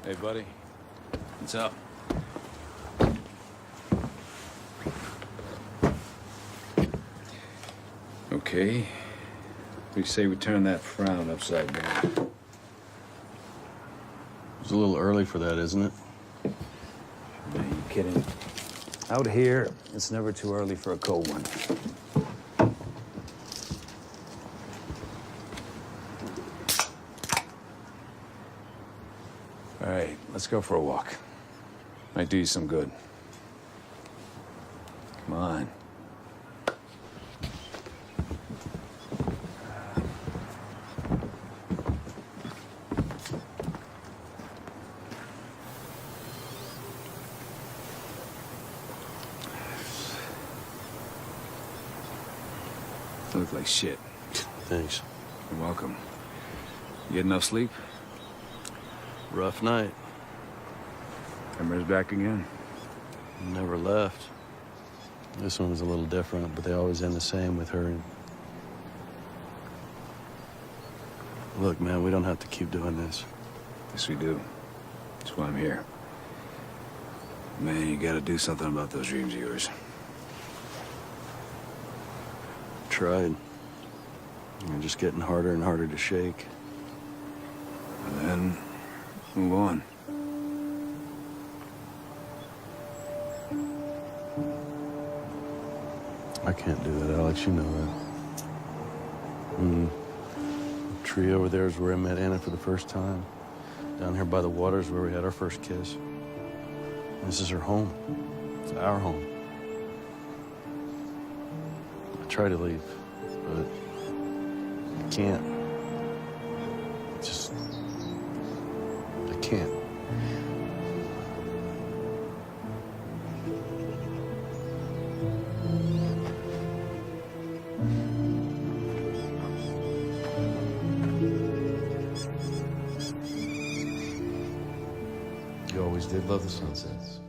Hey, buddy. What's up? Okay. What do you say we turn that frown upside down? It's a little early for that, isn't it? Are you kidding? Out here, it's never too early for a cold one. All right, let's go for a walk. Might do you some good. Come on. You look like shit. Thanks. You're welcome. You get enough sleep? Rough night. Emmer's back again. Never left. This one was a little different, but they always end the same with her. Look, man, we don't have to keep doing this. Yes, we do. That's why I'm here. Man, you gotta do something about those dreams of yours. Tried. They're just getting harder and harder to shake. And then, move on. I can't do that, Alex. You know that. The tree over there is where I met Anna for the first time. Down here by the water is where we had our first kiss. This is her home. It's our home. I try to leave, but I can't. I can't. You always did love the sunsets.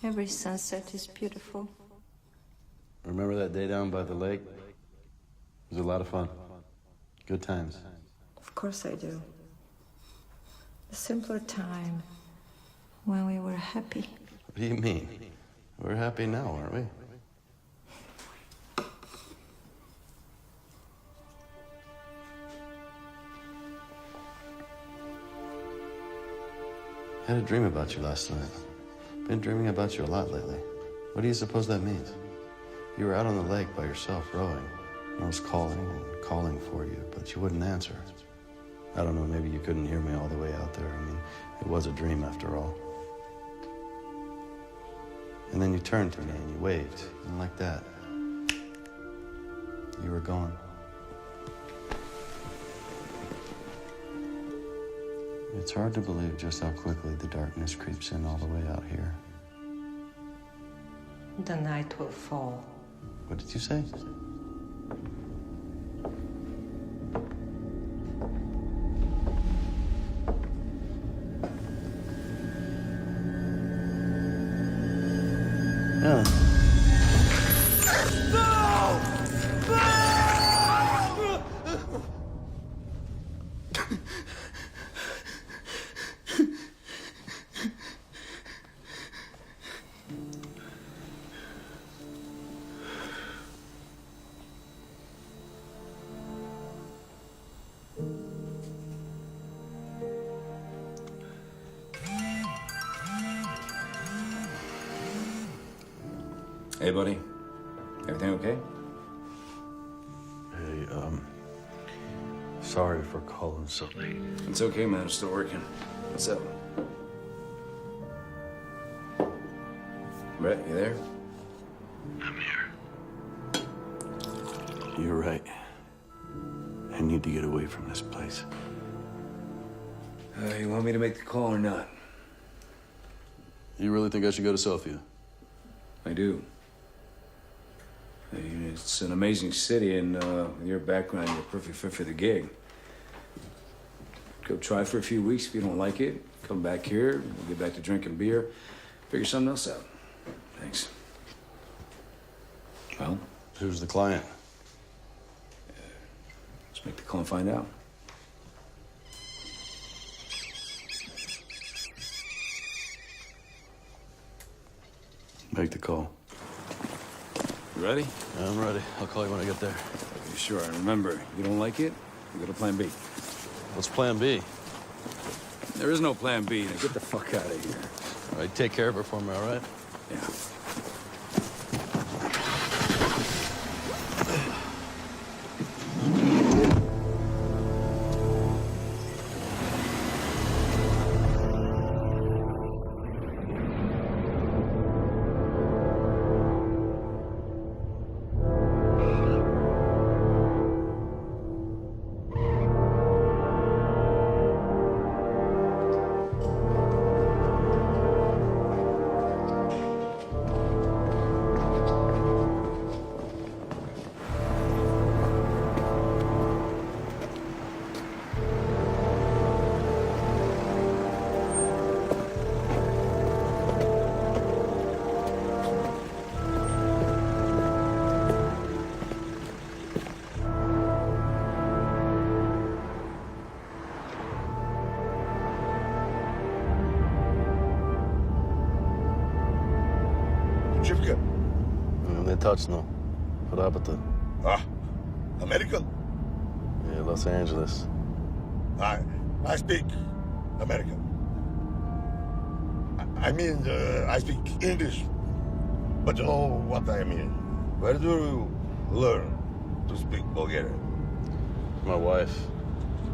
Every sunset is beautiful. Remember that day down by the lake? It was a lot of fun. Good times. Of course I do. The simpler time when we were happy. What do you mean? We're happy now, aren't we? I had a dream about you last night. Been dreaming about you a lot lately. What do you suppose that means? You were out on the lake by yourself rowing. And I was calling and calling for you, but you wouldn't answer. I don't know, maybe you couldn't hear me all the way out there. I mean, it was a dream after all. And then you turned to me and you waved, and like that, you were gone. It's hard to believe just how quickly the darkness creeps in all the way out here. The night will fall. What did you say? Yeah. Hey, buddy. Everything okay? Hey, sorry for calling so late. It's okay, man. I'm still working. What's up? Brett, you there? I'm here. You're right. I need to get away from this place. You want me to make the call or not? You really think I should go to Sofia? I do. I mean, it's an amazing city, and with your background, you're a perfect fit for the gig. Go try for a few weeks. If you don't like it, come back here. We'll get back to drinking beer. Figure something else out. Thanks. Well? Who's the client? Let's make the call and find out. Make the call. You ready? Yeah, I'm ready. I'll call you when I get there. Okay, sure. And remember, you don't like it, you go to plan B. What's plan B? There is no plan B. Now get the fuck out of here. All right, take care of her for me, all right? Yeah. Шипка. Не точно. Работа. American? Yeah, Los Angeles. I speak American. I mean, I speak English. But you know what I mean. Where do you learn to speak Bulgarian? My wife.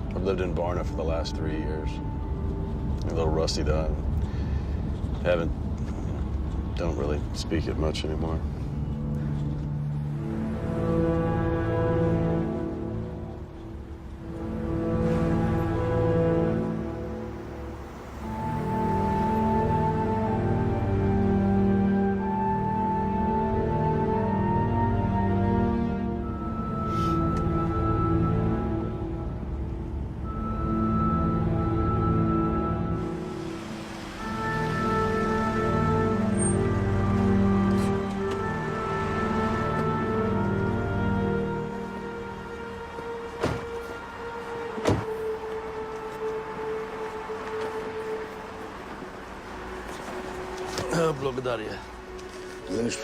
I've lived in Varna for the last 3 years. A little rusty though. Don't really speak it much anymore. Благодаря. За нищо.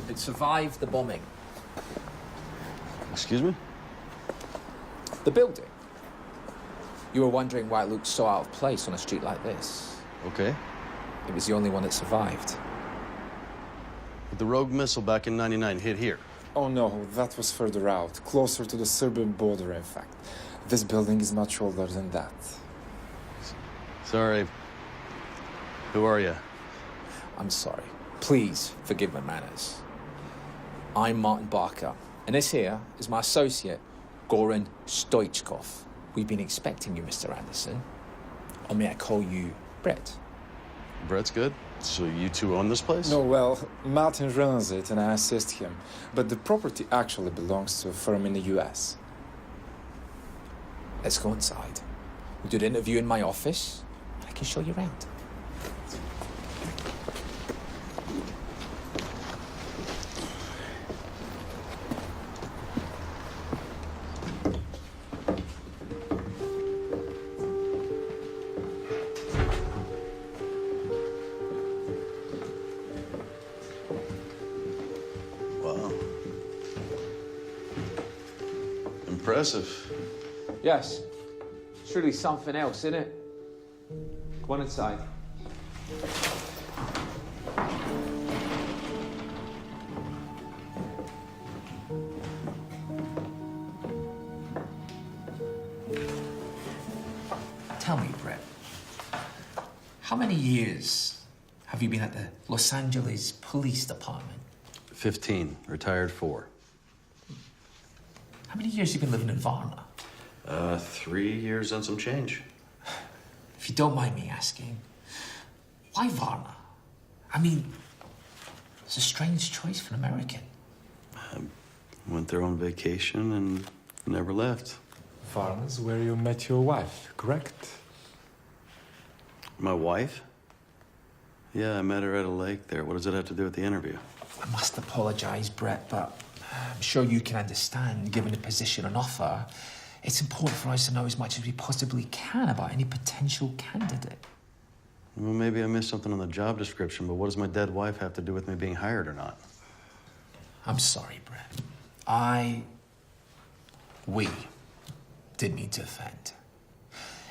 It survived the bombing. Excuse me? The building. You were wondering why it looked so out of place on a street like this. Okay. It was the only one that survived. But the rogue missile back in '99 hit here. Oh no, that was further out, closer to the Serbian border, in fact. This building is much older than that. Sorry. Who are you? I'm sorry. Please forgive my manners. I'm Martin Barker, and this here is my associate, Goran Stoichkov. We've been expecting you, Mr. Anderson. Or may I call you Brett? Brett's good. So you two own this place? No, well, Martin runs it and I assist him. But the property actually belongs to a firm in the US. Let's go inside. We'll do the interview in my office, and I can show you around. Wow. Impressive. Yes. It's really something else, isn't it? Come on inside. Tell me, Brett, how many years have you been at the Los Angeles Police Department? 15. Retired 4. How many years have you been living in Varna? 3 years and some change. If you don't mind me asking, why Varna? I mean, It's a strange choice for an American. Went there on vacation and never left. Farmers, where you met your wife, correct? My wife? Yeah, I met her at a lake there. What does it have to do with the interview? I must apologize, Brett, but I'm sure you can understand, given the position and offer, it's important for us to know as much as we possibly can about any potential candidate. Well, maybe I missed something on the job description, but what does my dead wife have to do with me being hired or not? I'm sorry, Brett. We didn't mean to offend.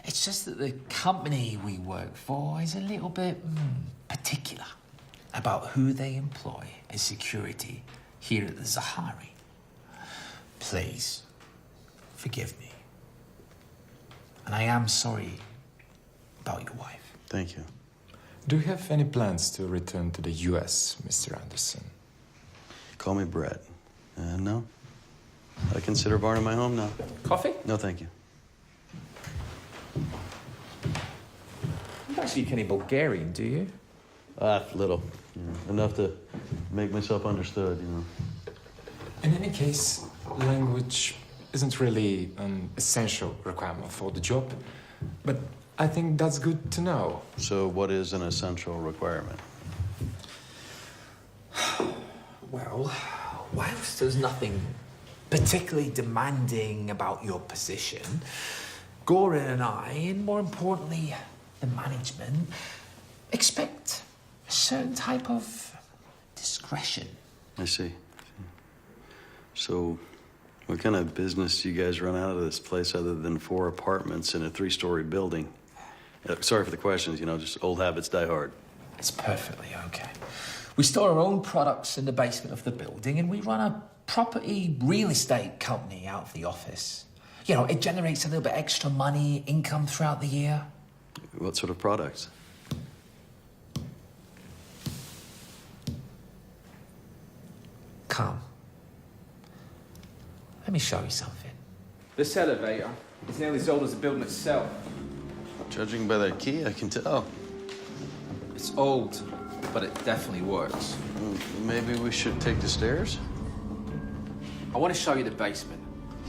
It's just that the company we work for is a little bit particular about who they employ as security here at the Zahari. Please, forgive me. And I am sorry about your wife. Thank you. Do you have any plans to return to the US, Mr. Anderson? Call me Brett. No. I consider Varna my home now. Coffee? No, thank you. You don't speak any Bulgarian, do you? Little. Enough to make myself understood, In any case, language isn't really an essential requirement for the job, but I think that's good to know. So what is an essential requirement? Well, whilst there's nothing particularly demanding about your position, Goran and I, and more importantly, the management, expect a certain type of discretion. I see. So, what kind of business do you guys run out of this place other than 4 apartments in a 3-story building? Sorry for the questions, just old habits die hard. It's perfectly okay. We store our own products in the basement of the building, and we run a property real estate company out of the office. It generates a little bit extra money, income throughout the year. What sort of products? Come. Let me show you something. This elevator is nearly as old as the building itself. Judging by that key, I can tell. It's old, but it definitely works. Maybe we should take the stairs? I want to show you the basement.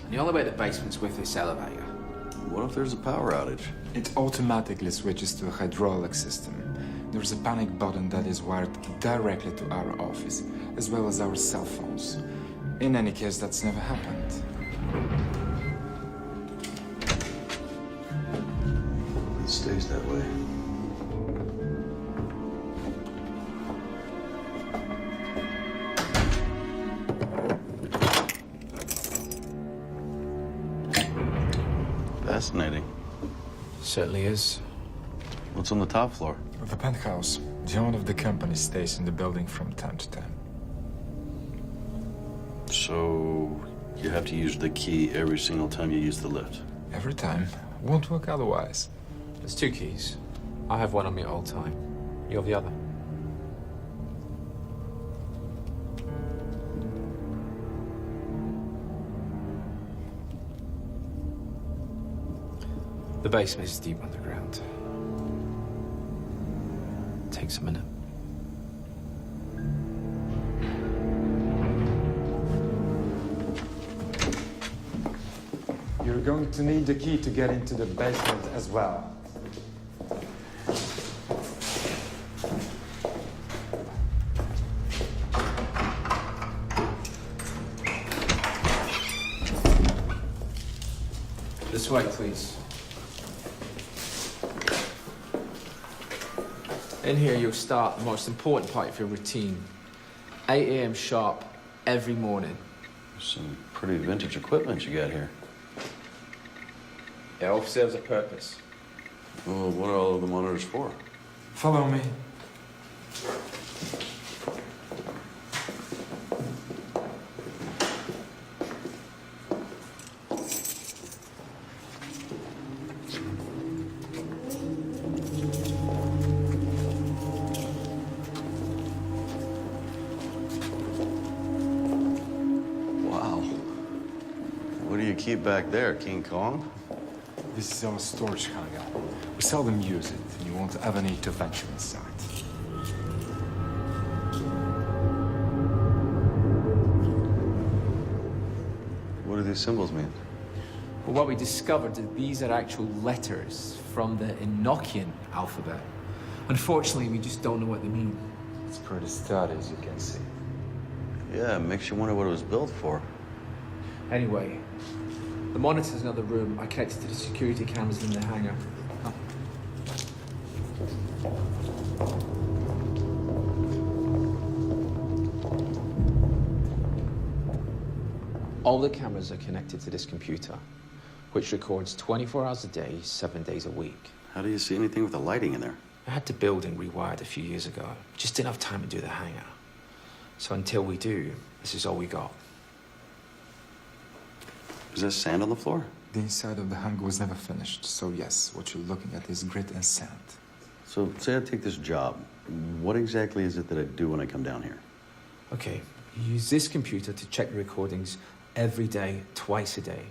And the only way the basement's with this elevator. What if there's a power outage? It automatically switches to a hydraulic system. There's a panic button that is wired directly to our office, as well as our cell phones. In any case, that's never happened. It stays that way. Fascinating. Certainly is. What's on the top floor? The penthouse. The owner of the company stays in the building from time to time. So, you have to use the key every single time you use the lift? Every time. Won't work otherwise. There's 2 keys. I have one on me at all time. You have the other. The basement is deep underground. Takes a minute. You're going to need the key to get into the basement as well. This way, please. In here, you'll start the most important part of your routine. 8 a.m. sharp every morning. Some pretty vintage equipment you got here. It all serves a purpose. Well, what are all of the monitors for? Follow me. Wow. What do you keep back there, King Kong? This is our storage hangar. We seldom use it, and you won't ever need to venture inside. these symbols mean? Well, what we discovered is these are actual letters from the Enochian alphabet. Unfortunately, we just don't know what they mean. It's pretty sturdy, as you can see. Yeah, it makes you wonder what it was built for. Anyway, the monitor's in another room. I connected to the security cameras in the hangar. Oh. All the cameras are connected to this computer, which records 24 hours a day, 7 days a week. How do you see anything with the lighting in there? I had to build and rewire it a few years ago. Just didn't have time to do the hangar. So until we do, this is all we got. Is there sand on the floor? The inside of the hangar was never finished, so yes, what you're looking at is grit and sand. So, say I take this job. What exactly is it that I do when I come down here? Okay, you use this computer to check the recordings every day, twice a day.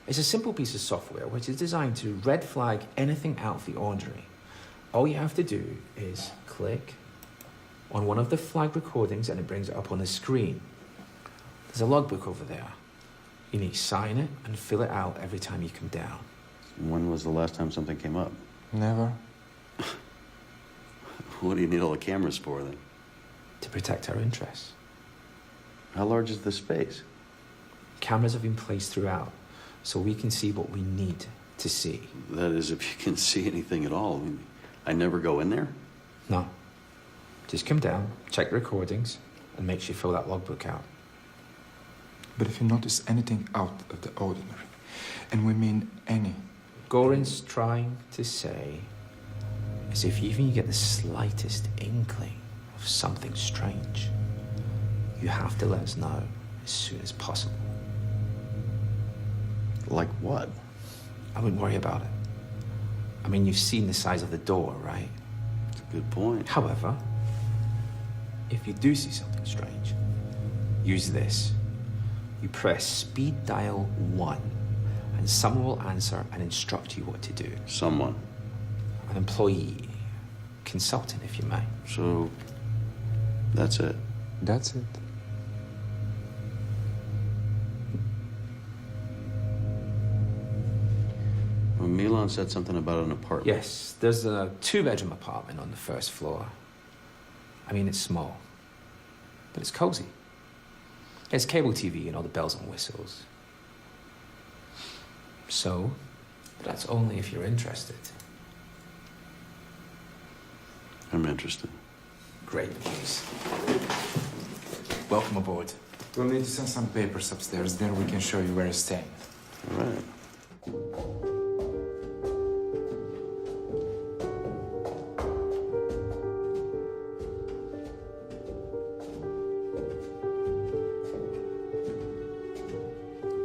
It's a simple piece of software which is designed to red flag anything out of the ordinary. All you have to do is click on one of the flagged recordings and it brings it up on the screen. There's a logbook over there. You need to sign it and fill it out every time you come down. When was the last time something came up? Never? What do you need all the cameras for, then? To protect our interests. How large is the space? Cameras have been placed throughout, so we can see what we need to see. That is, if you can see anything at all. I never go in there? No. Just come down, check the recordings, and make sure you fill that logbook out. But if you notice anything out of the ordinary, and we mean any, Goran's trying to say is if even you get the slightest inkling of something strange, you have to let us know as soon as possible. Like what? I wouldn't worry about it. I mean, you've seen the size of the door, right? That's a good point. However, if you do see something strange, use this. You press speed dial 1, and someone will answer and instruct you what to do. Someone. An employee, consultant, if you may. So, that's it. that's it. Well, Milan said something about an apartment. Yes, there's a 2-bedroom apartment on the first floor. I mean, it's small, but it's cozy. There's cable TV and all the bells and whistles. So, that's only if you're interested. I'm interested. Great news. Welcome aboard. We'll need to send some papers upstairs, then we can show you where you're staying. All right.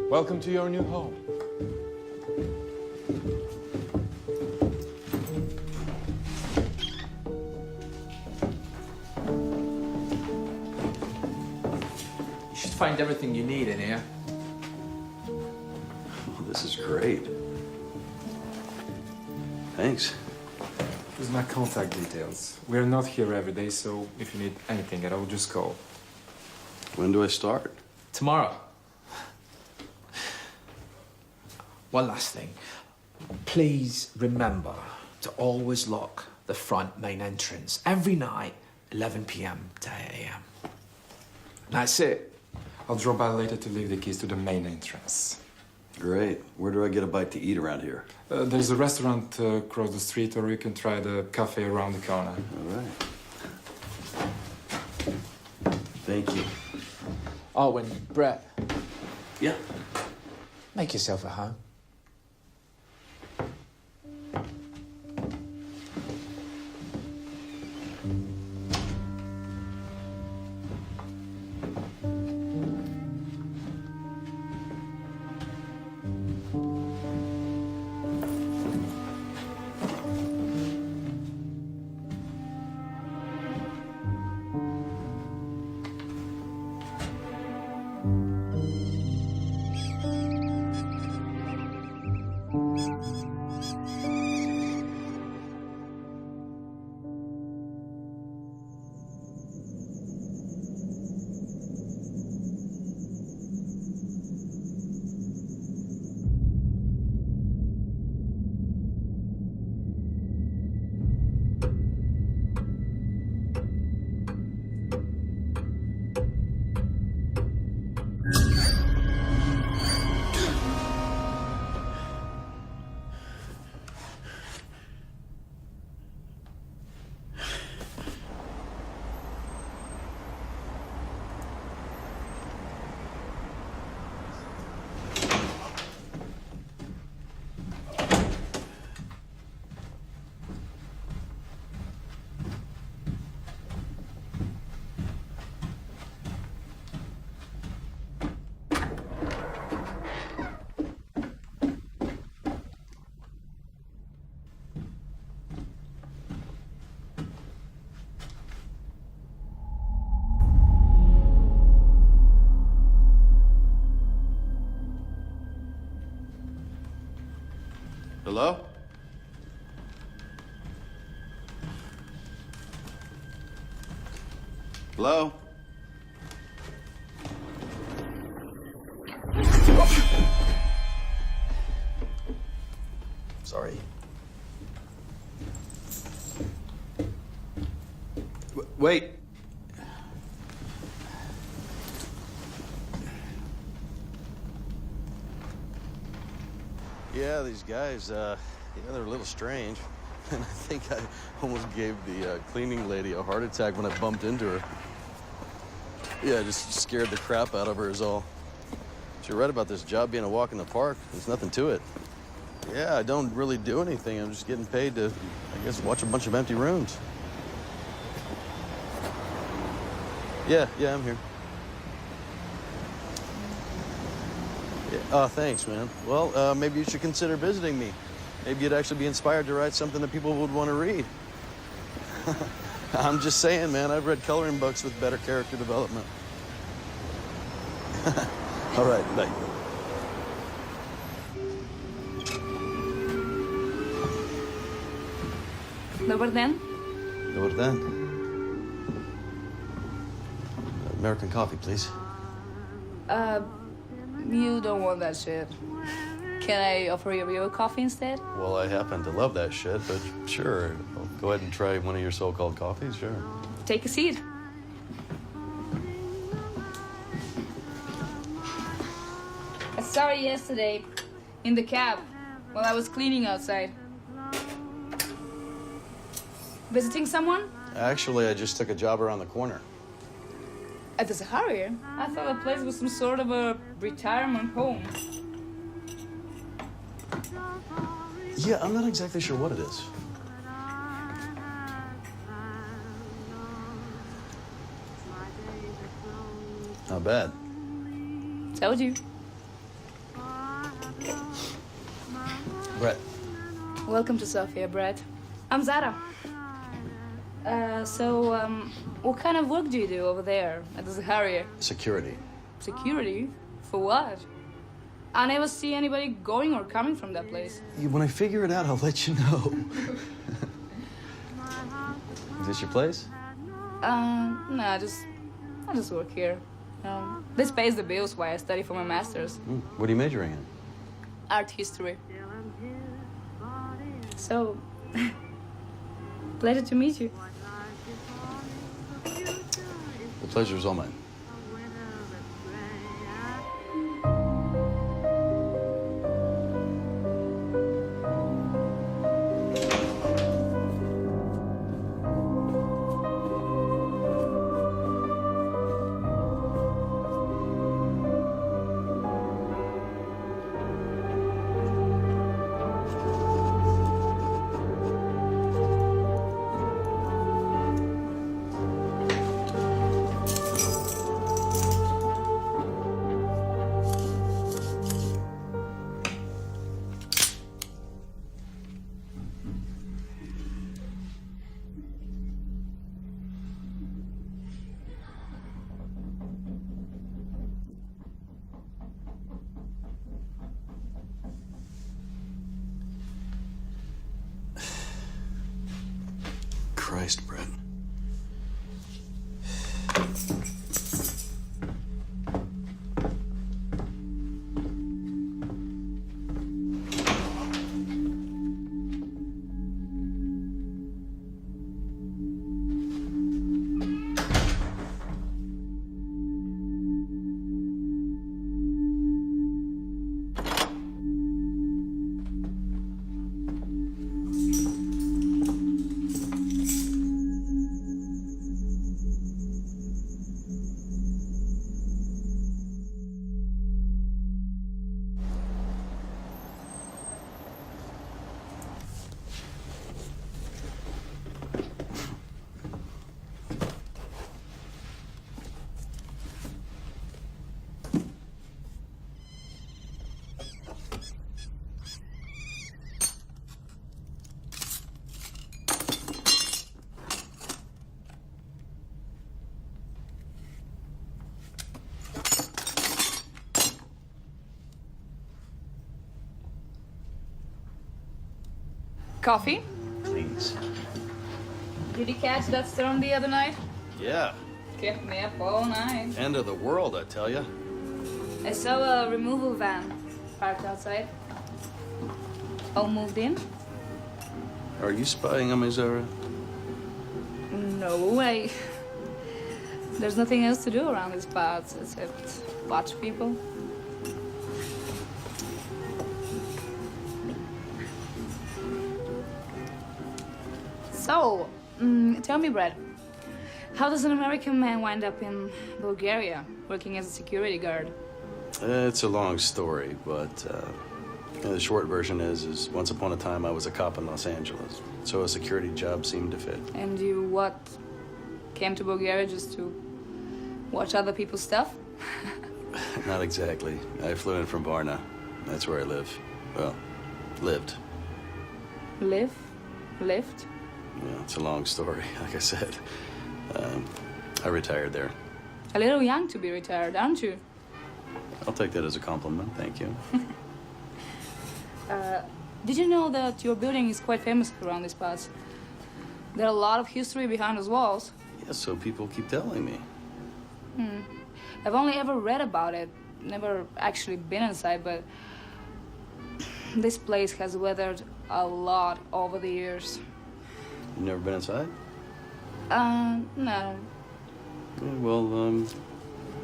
Welcome to your new home. You should find everything you need in here. Well, this is great. Thanks. Here's my contact details. We're not here every day, so if you need anything at all, just call. When do I start? Tomorrow. One last thing. Please remember to always lock the front main entrance every night, 11 p.m. to 8 a.m. That's it. I'll drop by later to leave the keys to the main entrance. Great. Where do I get a bite to eat around here? There's a restaurant across the street, or you can try the cafe around the corner. All right. Thank you. Oh, and Brett, Yeah. make yourself at home. Hello? Sorry. Wait. Yeah, these guys, yeah, they're a little strange. And I think I almost gave the cleaning lady a heart attack when I bumped into her. Yeah, just scared the crap out of her is all. You're right about this job being a walk in the park. There's nothing to it. Yeah, I don't really do anything. I'm just getting paid to, I guess, watch a bunch of empty rooms. Yeah, I'm here. Yeah, oh, thanks, man. Well, maybe you should consider visiting me. Maybe you'd actually be inspired to write something that people would want to read. I'm just saying, man, I've read coloring books with better character development. All right, bye. Dobar den. Dobar dan. American coffee, please. You don't want that shit. Can I offer you a coffee instead? Well, I happen to love that shit, but sure. I'll go ahead and try one of your so-called coffees, sure. Take a seat. I saw you yesterday in the cab while I was cleaning outside. Visiting someone? Actually, I just took a job around the corner. At the Sahara? I thought the place was some sort of a retirement home. Yeah, I'm not exactly sure what it is. Not bad. Told you. Brett. Welcome to Sofia, Brett. I'm Zara. What kind of work do you do over there at the Sahara? Security. Security? For what? I never see anybody going or coming from that place. When I figure it out, I'll let you know. Is this your place? No, I just work here. This pays the bills while I study for my master's. What are you majoring in? Art history. So, pleasure to meet you. The pleasure's all mine. Christ, Brett. Coffee? Please. Did you catch that storm the other night? Yeah. Kept me up all night. End of the world, I tell ya. I saw a removal van parked outside. All moved in? Are you spying on me, Zara? No way. There's nothing else to do around these parts except watch people. So, tell me, Brad, how does an American man wind up in Bulgaria working as a security guard? It's a long story, but the short version is once upon a time I was a cop in Los Angeles, so a security job seemed to fit. And you, what, came to Bulgaria just to watch other people's stuff? Not exactly. I flew in from Varna. That's where I live. Well, lived. Live? Lived? Yeah, it's a long story, like I said. I retired there. A little young to be retired, aren't you? I'll take that as a compliment, thank you. Did you know that your building is quite famous around these parts? There are a lot of history behind those walls. Yeah, so people keep telling me. I've only ever read about it, never actually been inside, but this place has weathered a lot over the years. You've never been inside? No. Yeah, well,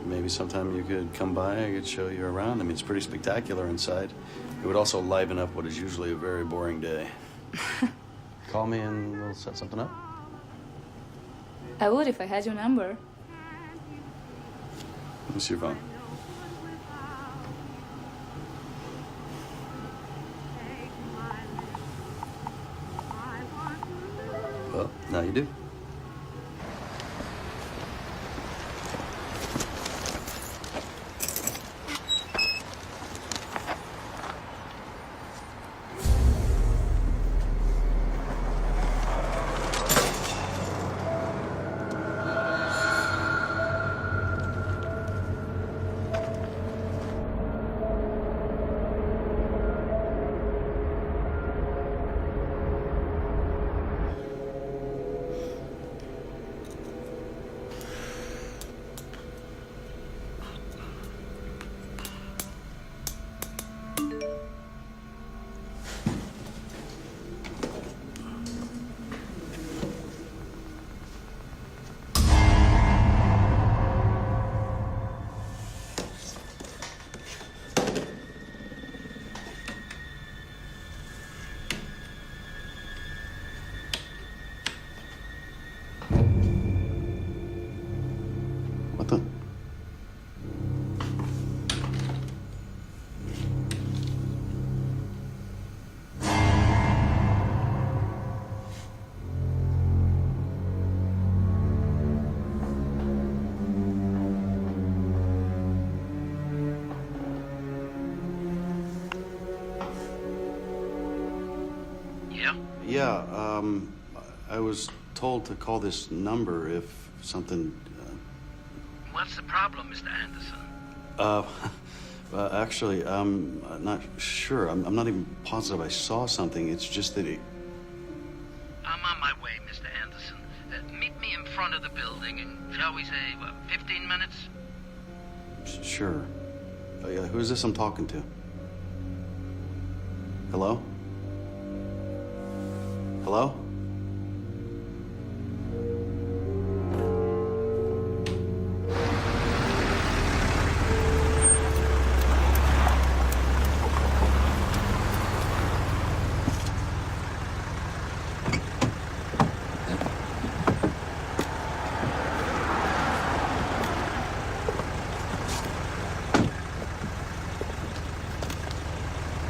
maybe sometime you could come by, I could show you around. I mean, it's pretty spectacular inside. It would also liven up what is usually a very boring day. Call me and we'll set something up. I would if I had your number. Let me see your phone. Well, now you do. What the? Yeah, I was told to call this number if something... What's the problem, Mr. Anderson? Actually, I'm not sure. I'm not even positive I saw something. It's just that I'm on my way, Mr. Anderson. Meet me in front of the building in, shall we say, 15 minutes? Sure. Yeah, who is this I'm talking to? Hello? Hello?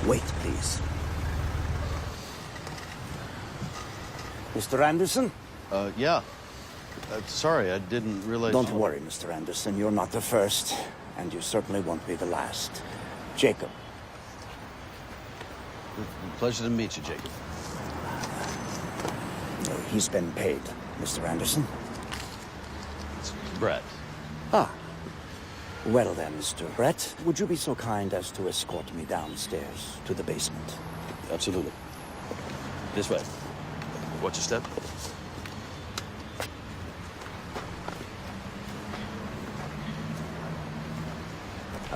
Wait, please. Mr. Anderson? Yeah. Sorry, I didn't realize... Don't worry, Mr. Anderson. You're not the first, and you certainly won't be the last. Jacob. Pleasure to meet you, Jacob. He's been paid, Mr. Anderson. It's Brett. Ah. Well then, Mr. Brett, would you be so kind as to escort me downstairs to the basement? Absolutely. This way. Watch your step.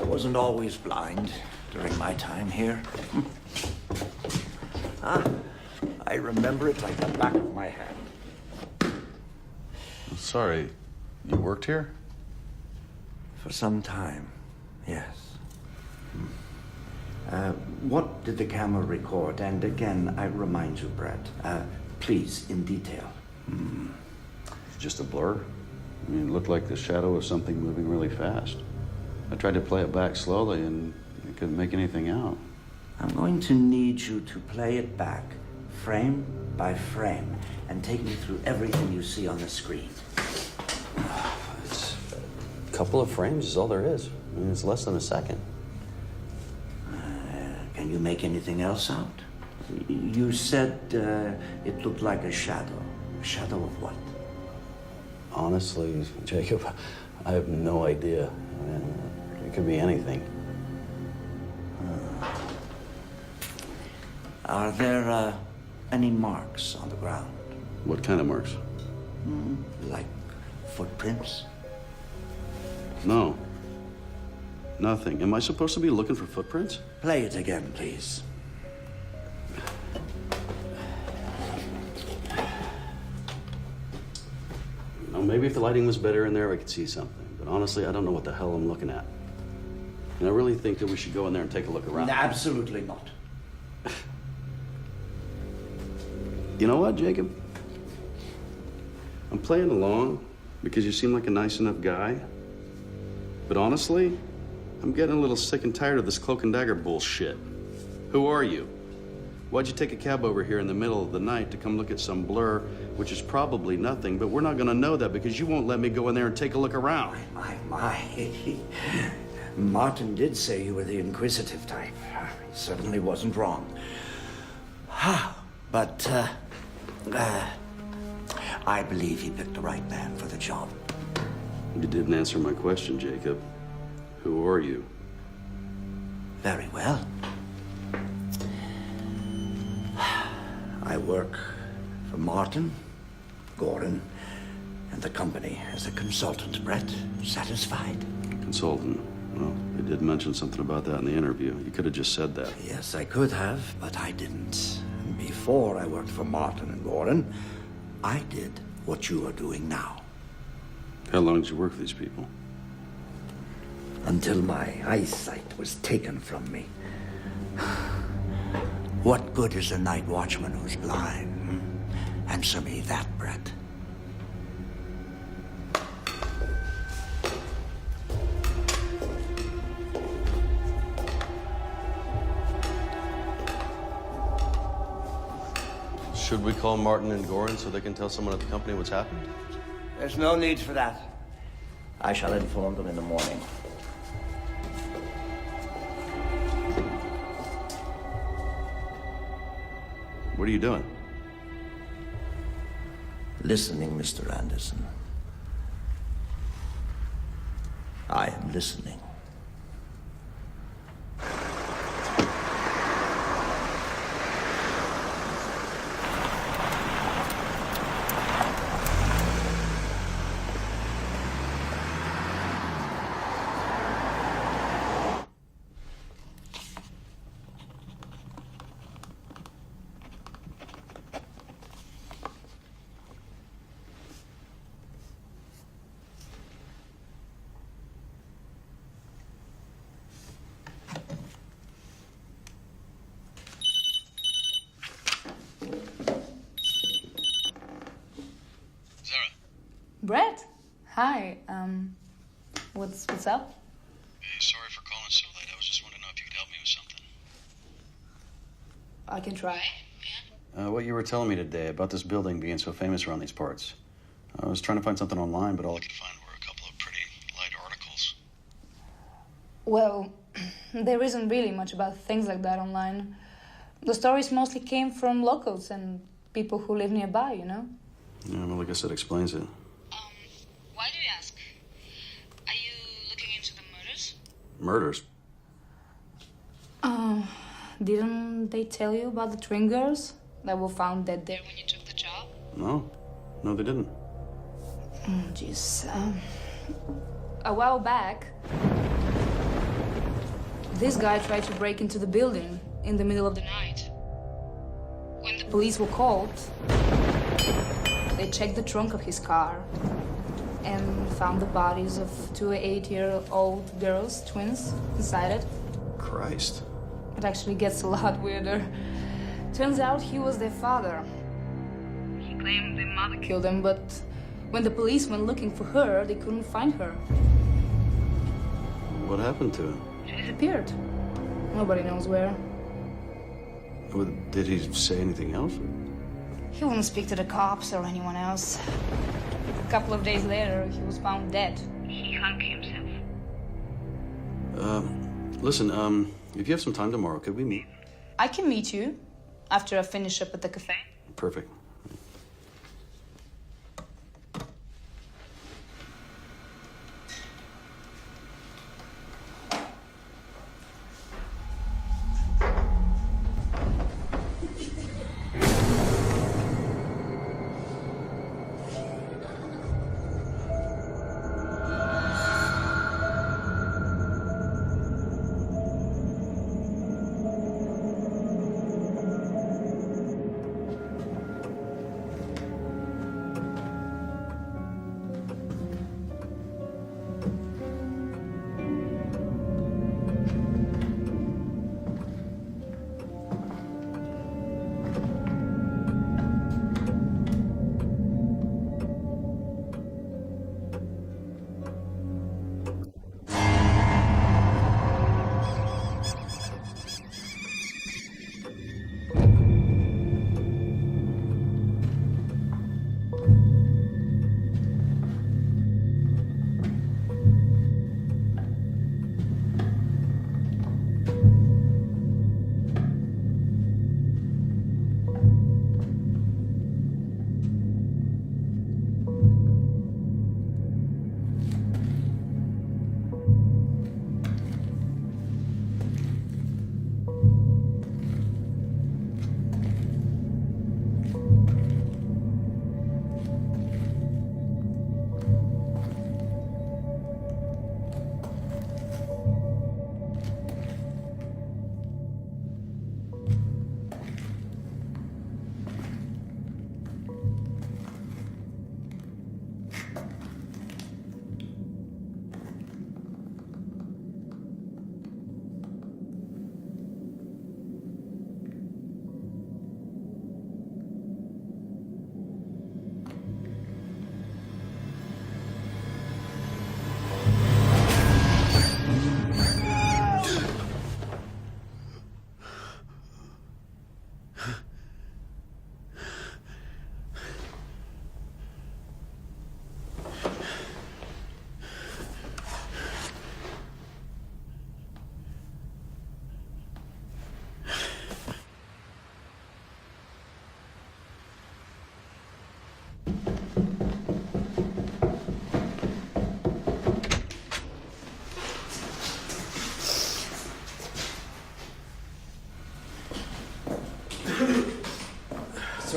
wasn't always blind during my time here. I remember it like the back of my hand. Sorry, you worked here? For some time, yes. What did the camera record? And again, I remind you, Brett, please, in detail. Just a blur. I mean, it looked like the shadow of something moving really fast. I tried to play it back slowly and I couldn't make anything out. I'm going to need you to play it back, frame by frame, and take me through everything you see on the screen. It's a couple of frames is all there is. I mean, it's less than a second. Can you make anything else out? You said it looked like a shadow. A shadow of what? Honestly, Jacob, I have no idea. I mean, it could be anything. Are there any marks on the ground? What kind of marks? Like footprints? No. Nothing. Am I supposed to be looking for footprints? Play it again, please. Well, maybe if the lighting was better in there, I could see something. But honestly, I don't know what the hell I'm looking at. And I really think that we should go in there and take a look around. Absolutely not. You know what, Jacob? I'm playing along because you seem like a nice enough guy. But honestly, I'm getting a little sick and tired of this cloak and dagger bullshit. Who are you? Why'd you take a cab over here in the middle of the night to come look at some blur, which is probably nothing, but we're not gonna know that because you won't let me go in there and take a look around. My. Martin did say you were the inquisitive type. He certainly wasn't wrong. But, I believe he picked the right man for the job. You didn't answer my question, Jacob. Who are you? Very well. I work for Martin, Gorin, and the company as a consultant. Brett, satisfied? Consultant. Well, they did mention something about that in the interview. You could have just said that. Yes, I could have, but I didn't. And before I worked for Martin and Gorin, I did what you are doing now. How long did you work for these people? Until my eyesight was taken from me. What good is a night watchman who's blind? Answer me that, Brett. Should we call Martin and Gorin so they can tell someone at the company what's happened? There's no need for that. I shall inform them in the morning. What are you doing? Listening, Mr. Anderson. I am listening. Brett, hi. What's up? Hey, sorry for calling so late. I was just wondering if you could help me with something. I can try. What you were telling me today about this building being so famous around these parts. I was trying to find something online, but all I could find were a couple of pretty light articles. Well, there isn't really much about things like that online. The stories mostly came from locals and people who live nearby, you know? Yeah, well, I guess that explains it. Why do you ask? Are you looking into the murders? Murders? Didn't they tell you about the twin girls that were found dead there when you took the job? No. No, they didn't. Jeez. A while back, This guy tried to break into the building in the middle of the night. When the police were called, they checked the trunk of his car and found the bodies of two 8-year-old girls, twins, inside it. Christ. It actually gets a lot weirder. Turns out he was their father. He claimed their mother killed him, but when the police went looking for her, they couldn't find her. What happened to him? She disappeared. Nobody knows where. Did he say anything else? He wouldn't speak to the cops or anyone else. A couple of days later, he was found dead. He hung himself. Listen, if you have some time tomorrow, could we meet? I can meet you after I finish up at the cafe. Perfect.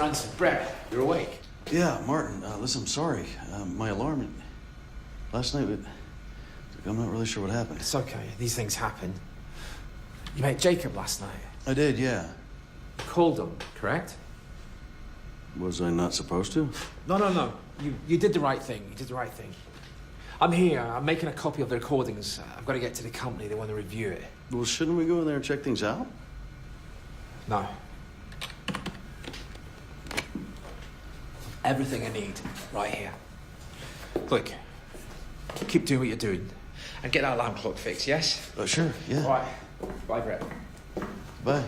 Mr. Anderson, Brett, you're awake. Yeah, Martin, listen, I'm sorry. My alarm... Last night, I'm not really sure what happened. It's okay. These things happen. You met Jacob last night. I did, yeah. Called him, correct? Was I not supposed to? No. You did the right thing. You did the right thing. I'm here. I'm making a copy of the recordings. I've got to get to the company. They want to review it. Well, shouldn't we go in there and check things out? No. Everything I need, right here. Look, keep doing what you're doing. And get that alarm clock fixed, yes? Sure, yeah. All right. Bye, Brett. Bye.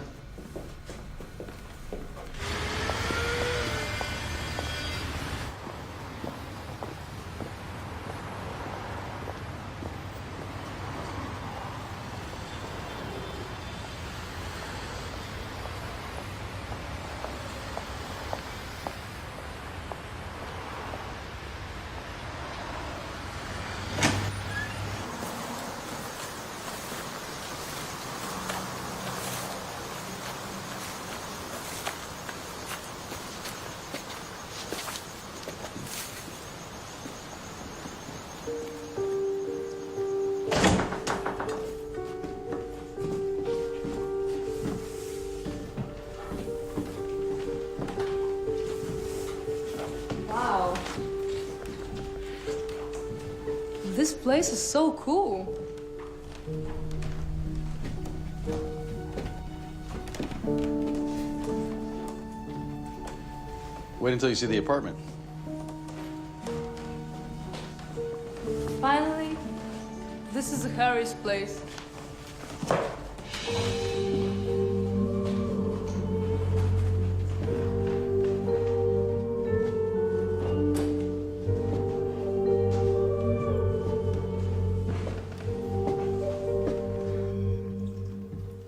This place is so cool. Wait until you see the apartment. Finally, this is Harry's place.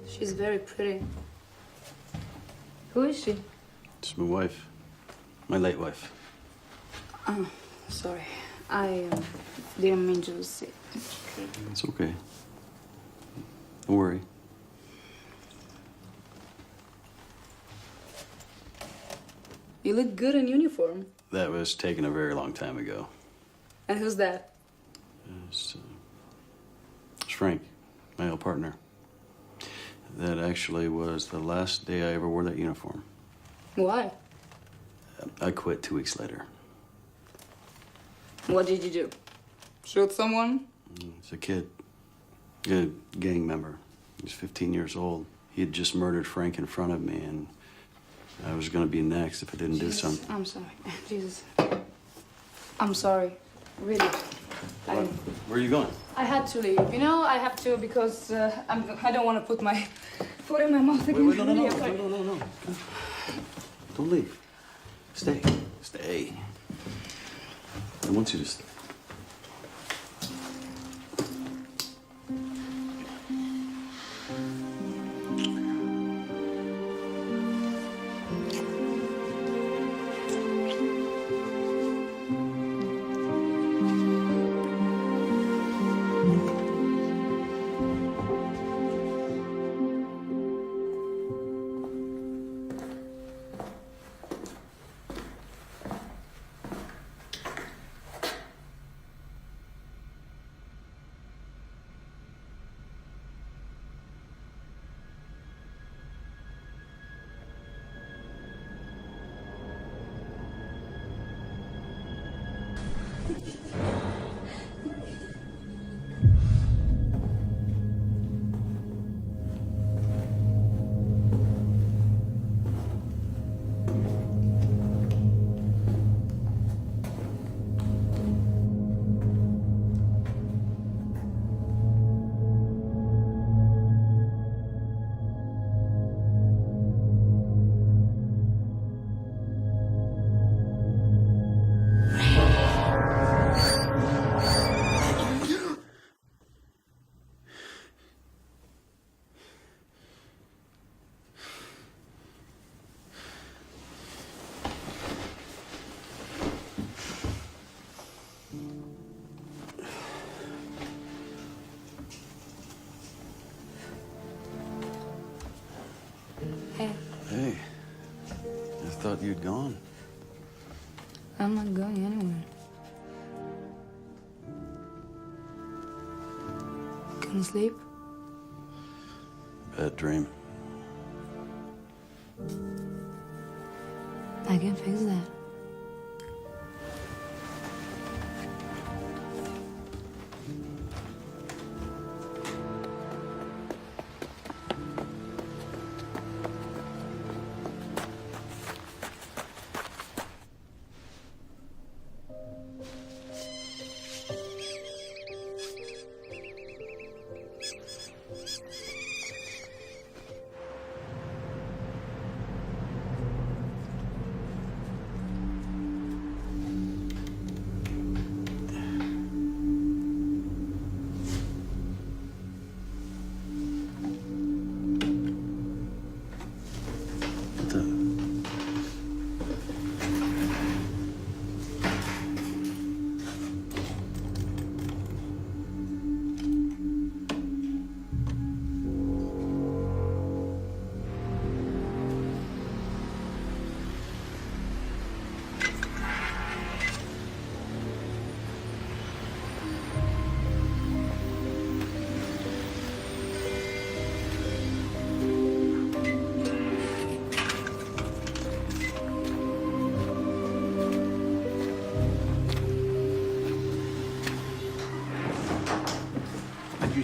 She's very pretty. Who is she? It's my wife. My late wife. Oh, sorry. I didn't mean to say. It's okay. Don't worry. You look good in uniform. That was taken a very long time ago. And who's that? It's Frank, my old partner. That actually was the last day I ever wore that uniform. Why? I quit 2 weeks later. What did you do? Shoot someone? It's a kid, a gang member. He's 15 years old. He had just murdered Frank in front of me, and I was going to be next if I didn't do something. I'm sorry. Jesus. I'm sorry. Really. Where are you going? I had to leave. You know, I have to because I don't want to put my foot in my mouth again. Wait, no. Really, I'm sorry. No. Don't leave. Stay. Stay. I want you to stay. Hey, I thought you'd gone. I'm not going anywhere. Can you sleep? Bad dream. I can fix that.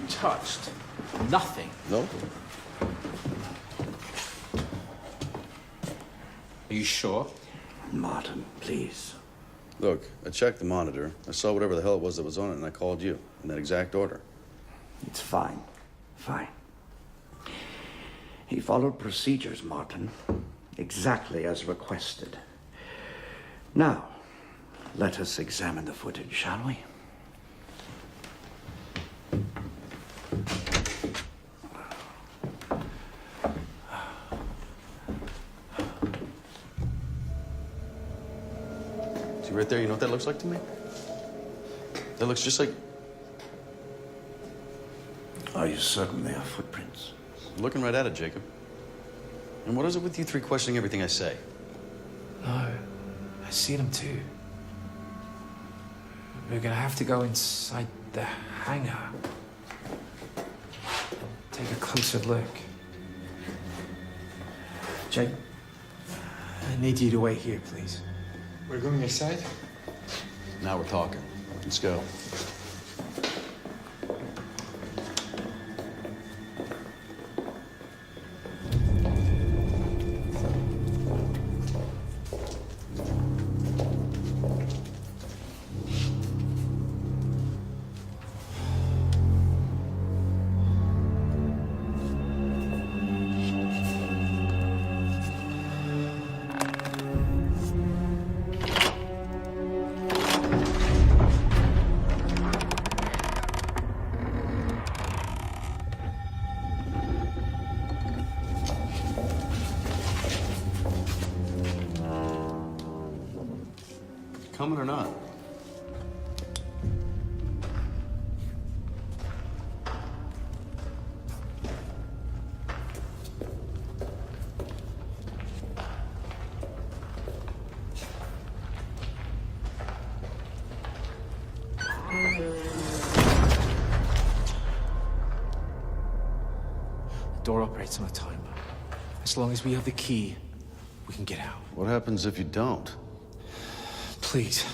You touched nothing. Nope. Are you sure? Martin, please. Look, I checked the monitor. I saw whatever the hell it was that was on it, and I called you in that exact order. It's fine. Fine. He followed procedures, Martin, exactly as requested. Now, let us examine the footage, shall we? See right there, you know what that looks like to me? That looks just like... Are you certain they are footprints? Looking right at it, Jacob. And what is it with you three questioning everything I say? No, I see them too. We're gonna have to go inside the hangar and take a closer look. Jake, I need you to wait here, please. We're going inside? Now we're talking. Let's go. Coming or not? The door operates on a timer. As long as we have the key, we can get out. What happens if you don't? Please.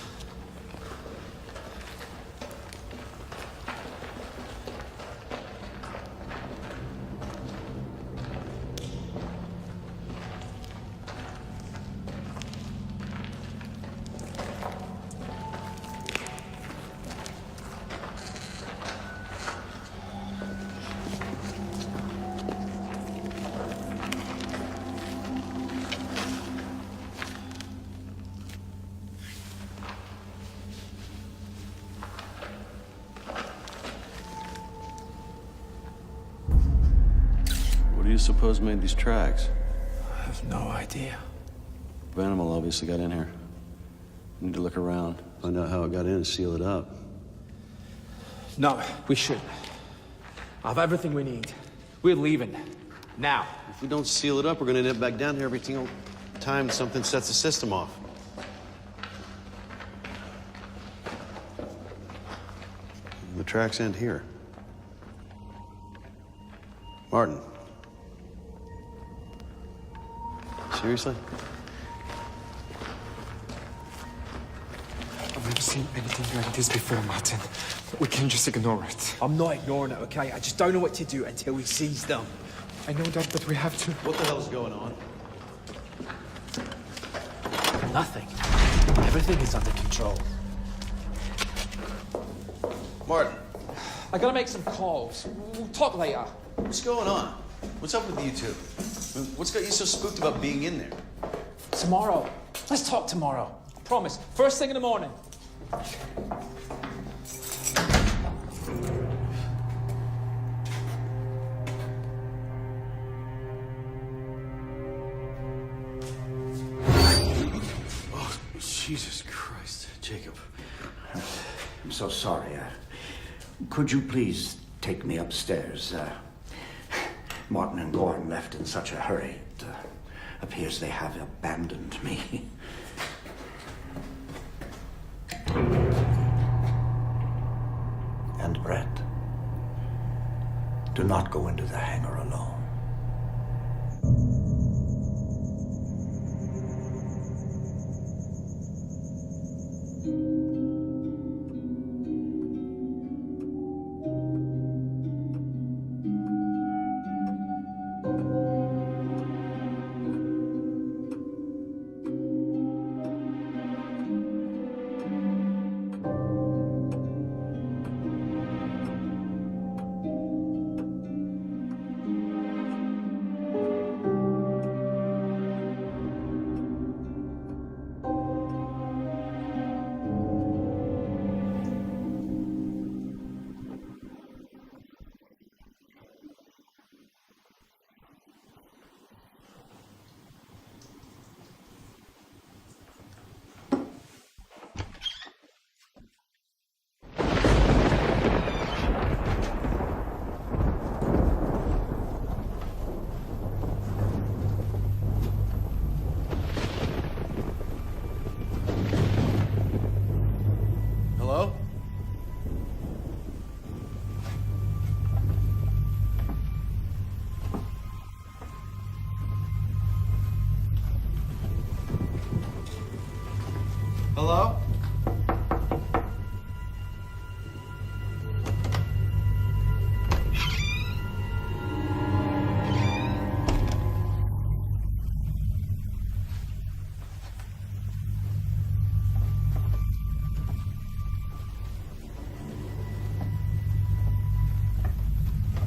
What do you suppose made these tracks? I have no idea. Animal obviously got in here. Need to look around, find out how it got in, and seal it up. No, we shouldn't. I have everything we need. We're leaving. Now. If we don't seal it up, we're gonna end up back down here every single time something sets the system off. The tracks end here. Martin. Seriously? I've never seen anything like this before, Martin. We can't just ignore it. I'm not ignoring it, okay? I just don't know what to do until we seize them. I know that we have to... What the hell's going on? Nothing. Everything is under control. Martin, I gotta make some calls. We'll talk later. what's going on? What's up with you two? What's got you so spooked about being in there? Tomorrow. Let's talk tomorrow. Promise. First thing in the morning. Oh, Jesus Christ. Jacob. I'm so sorry. Could you please take me upstairs? Martin and Gorn left in such a hurry. It appears they have abandoned me. And Brett, do not go into the hangar alone.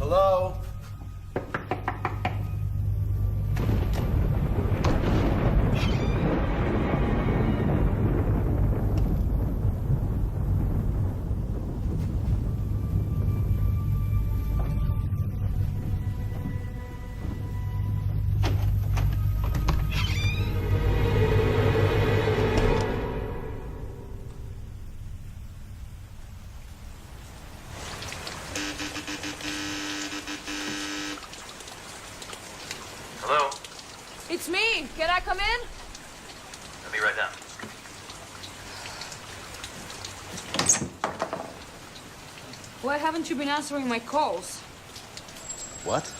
Hello? Hello? It's me. Can I come in? I'll be right down. Why haven't you been answering my calls? What?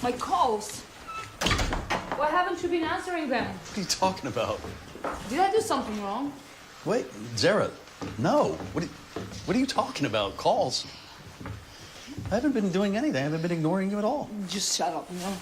My calls. Why haven't you been answering them? What are you talking about? Did I do something wrong? Wait, Zara, no. What are you talking about? Calls? I haven't been doing anything. I haven't been ignoring you at all. Just shut up, you know?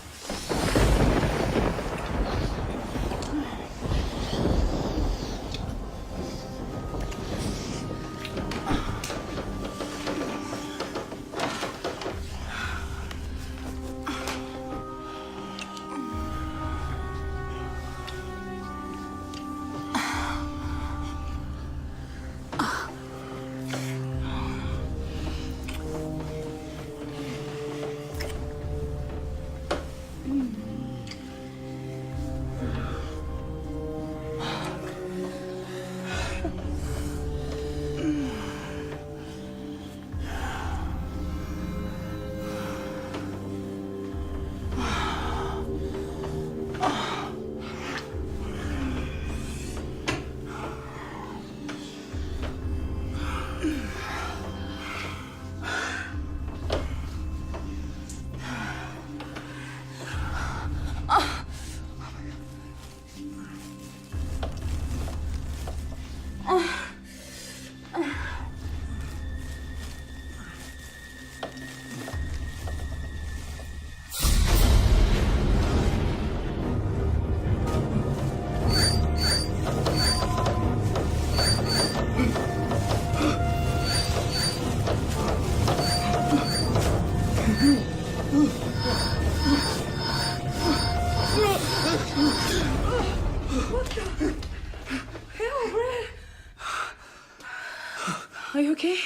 Are you okay?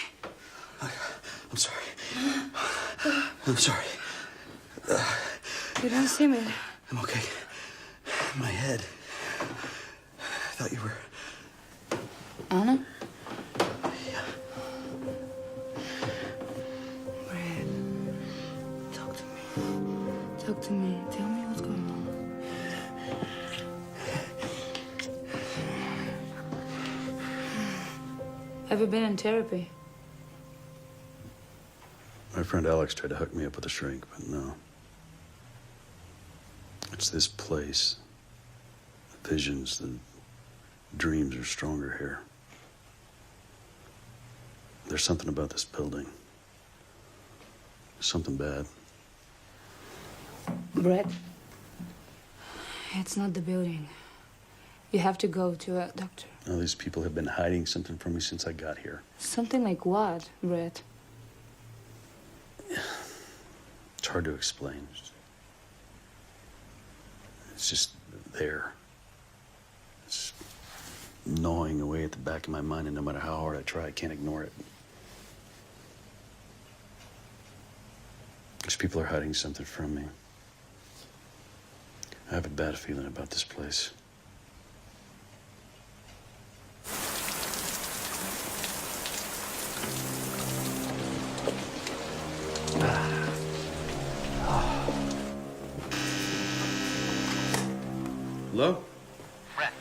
I'm sorry. I'm sorry. You don't seem it. I'm okay. My head. I thought you were... Anna? Yeah. Brad, talk to me. Talk to me. Tell me what's going on. Have you been in therapy? My friend Alex tried to hook me up with a shrink, but no. It's this place. The visions, the dreams are stronger here. There's something about this building. Something bad. Brett, it's not the building. You have to go to a doctor. Now, these people have been hiding something from me since I got here. Something like what, Brett? It's hard to explain. It's just there. It's gnawing away at the back of my mind, and no matter how hard I try, I can't ignore it. These people are hiding something from me. I have a bad feeling about this place. Hello? Brett.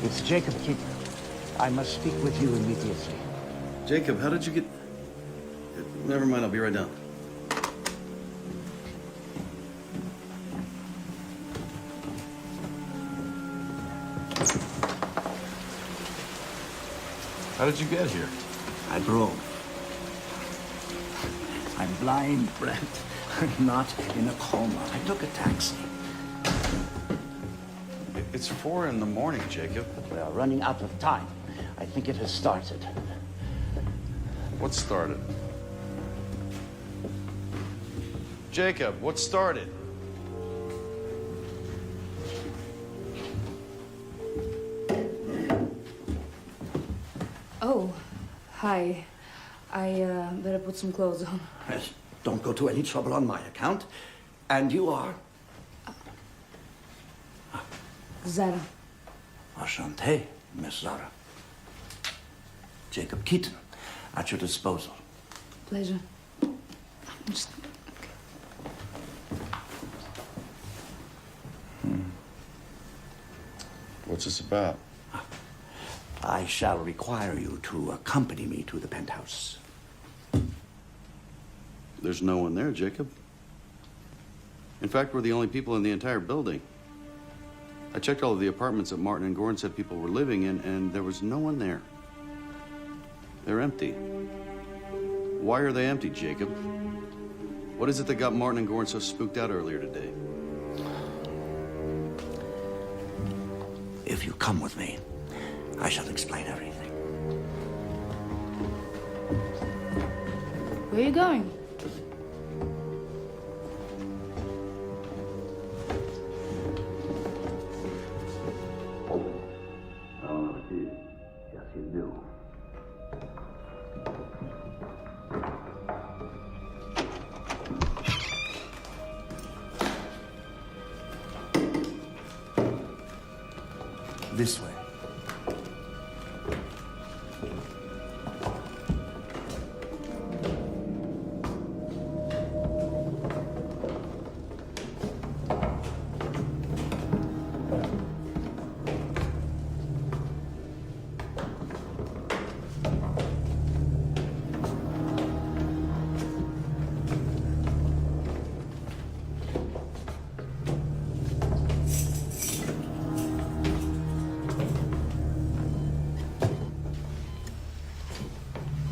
It's Jacob Keeper. I must speak with you immediately. Jacob, how did you get... Never mind, I'll be right down. How did you get here? I drove. I'm blind, Brent. I'm not in a coma. I took a taxi. It's 4 in the morning, Jacob. We are running out of time. I think it has started. What started? Jacob, what started? Oh, hi. I better put some clothes on. Yes, don't go to any trouble on my account. And you are? Zara. Enchanté, Miss Zara. Jacob Keaton, at your disposal. Pleasure. I'm just... What's this about? I shall require you to accompany me to the penthouse. There's no one there, Jacob. In fact, we're the only people in the entire building. I checked all of the apartments that Martin and Gorin said people were living in, and there was no one there. They're empty. Why are they empty, Jacob? What is it that got Martin and Gorin so spooked out earlier today? If you come with me, I shall explain everything. Where are you going? Oh, yes, you do. This way.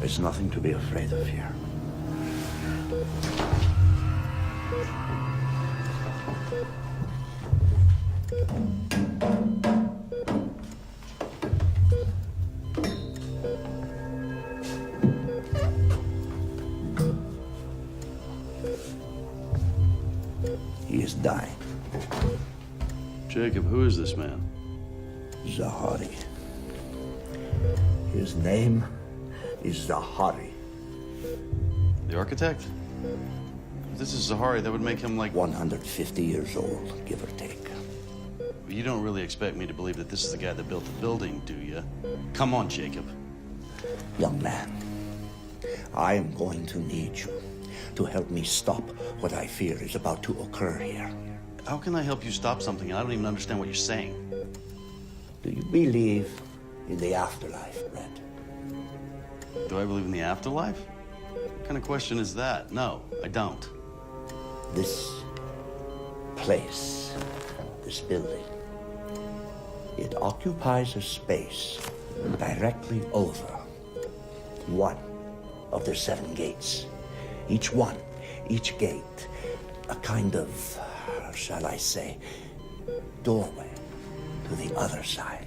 There's nothing to be afraid of here. He is dying. Jacob, who is this man? Zahari. His name is Zahari. The architect? If this is Zahari, that would make him like... 150 years old, give or take. You don't really expect me to believe that this is the guy that built the building, do you? Come on, Jacob. Young man, I am going to need you to help me stop what I fear is about to occur here. How can I help you stop something? I don't even understand what you're saying. Do you believe in the afterlife, Red? Do I believe in the afterlife? What kind of question is that? No, I don't. This place, this building, it occupies a space directly over one of the 7 gates. Each one, each gate, a kind of, shall I say, doorway to the other side.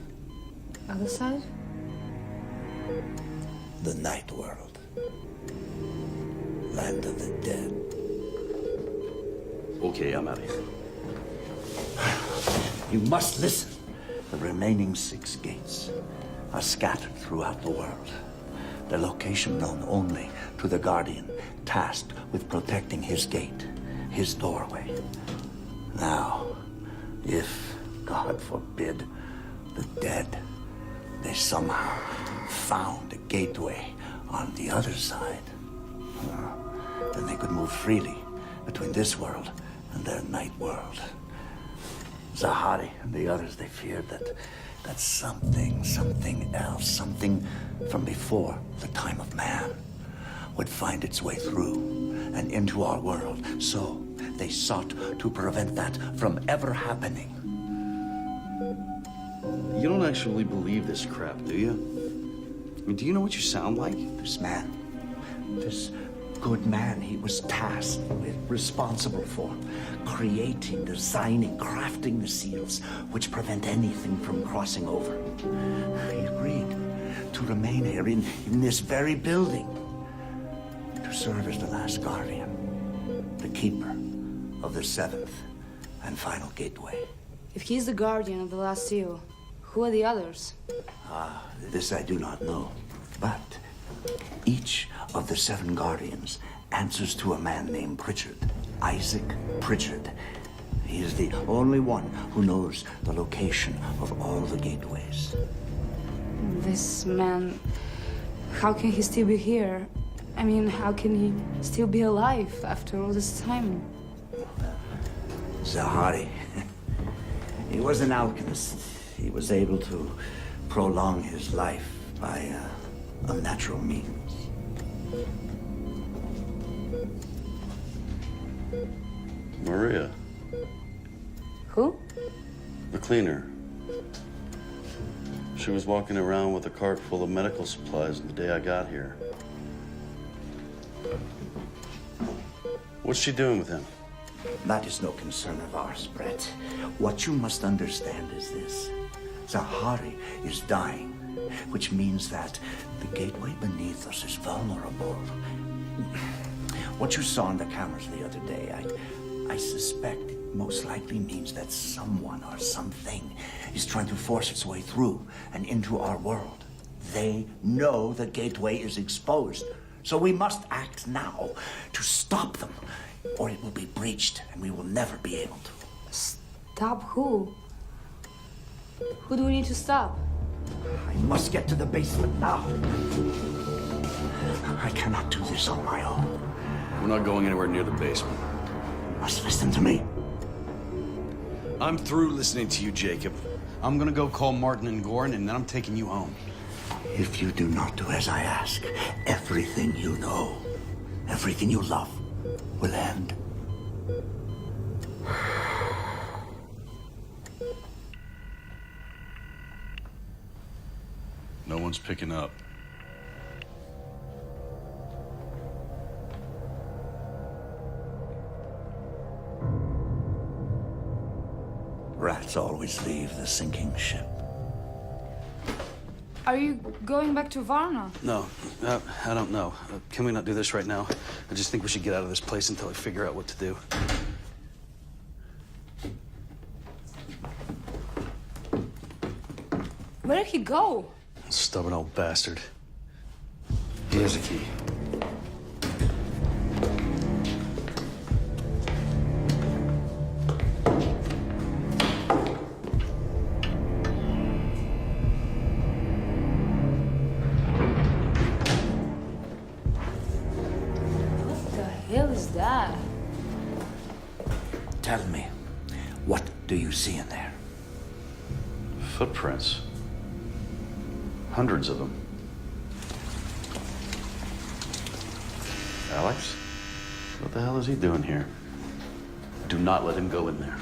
Other side? The night world. Land of the dead. Okay, I'm out of here. You must listen. The remaining 6 gates are scattered throughout the world. Their location known only to the Guardian, tasked with protecting his gate, his doorway. Now, if, God forbid, the dead, they somehow found a gateway on the other side, then they could move freely between this world and their night world. Zahari and the others, they feared that something else, something from before the time of man, would find its way through and into our world. So they sought to prevent that from ever happening. You don't actually believe this crap, do you? I mean, do you know what you sound like? This man, this good man, he was tasked with, responsible for creating, designing, crafting the seals which prevent anything from crossing over. He agreed to remain here in this very building to serve as the last guardian, the keeper of the seventh and final gateway. If he's the guardian of the last seal, who are the others? This I do not know. But each of the seven guardians answers to a man named Pritchard. Isaac Pritchard. He is the only one who knows the location of all the gateways. This man, how can he still be here? I mean, how can he still be alive after all this time? Zahari. He was an alchemist. He was able to prolong his life by unnatural means. Maria, Who? the cleaner. She was walking around with a cart full of medical supplies the day I got here. What's she doing with him? That is no concern of ours, Brett. What you must understand is this. Zahari is dying, which means that the gateway beneath us is vulnerable. What you saw on the cameras the other day, I suspect it most likely means that someone or something is trying to force its way through and into our world. They know the gateway is exposed, so we must act now to stop them, or it will be breached and we will never be able to. Stop who? Who do we need to stop? I must get to the basement now. I cannot do this on my own. We're not going anywhere near the basement. You must listen to me. I'm through listening to you, Jacob. I'm gonna go call Martin and Goran, and then I'm taking you home. If you do not do as I ask, everything you know, everything you love, will end. No one's picking up. Rats always leave the sinking ship. Are you going back to Varna? No, I don't know. Can we not do this right now? I just think we should get out of this place until I figure out what to do. Where did he go? Stubborn old bastard. Here's a key. What the hell is that? Tell me, what do you see in there? Footprints. Hundreds of them. Alex? What the hell is he doing here? Do not let him go in there.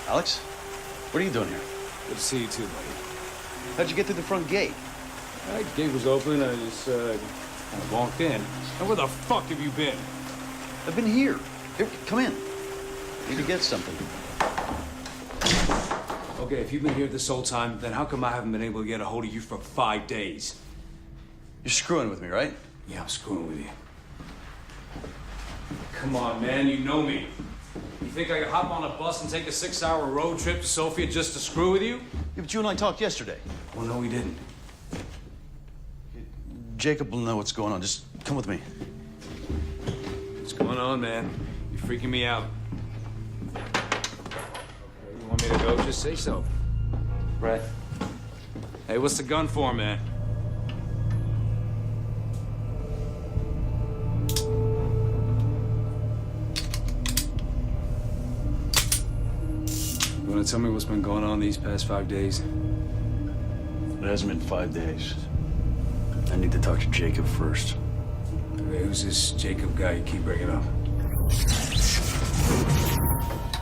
Alex? What are you doing here? Good to see you too, buddy. How'd you get through the front gate? The gate was open. I just kind of walked in. And where the fuck have you been? I've been here. Here, come in. Need to get something. Okay, if you've been here this whole time, then how come I haven't been able to get a hold of you for 5 days? You're screwing with me, right? Yeah, I'm screwing with you. Come on, man, you know me. You think I could hop on a bus and take a 6-hour road trip to Sofia just to screw with you? Yeah, but you and I talked yesterday. Well, no, we didn't. Jacob will know what's going on. Just come with me. What's going on, man? You're freaking me out. You want me to go? Just say so. Brett. Hey, what's the gun for, man? You want to tell me what's been going on these past 5 days? It hasn't been 5 days. I need to talk to Jacob first. Hey, who's this Jacob guy you keep bringing up?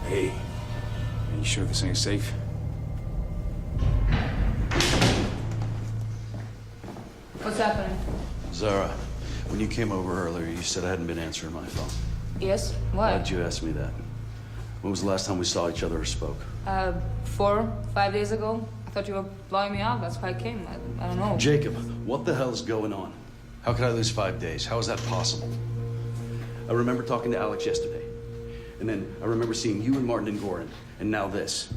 Hey, are you sure this ain't safe? What's happening? Zara, when you came over earlier, you said I hadn't been answering my phone. Yes? What? Why'd you ask me that? When was the last time we saw each other or spoke? 4, 5 days ago. I thought you were blowing me out. That's why I came. I don't know. Jacob, what the hell is going on? How could I lose 5 days? How is that possible? I remember talking to Alex yesterday. And then I remember seeing you and Martin and Goran. And now this.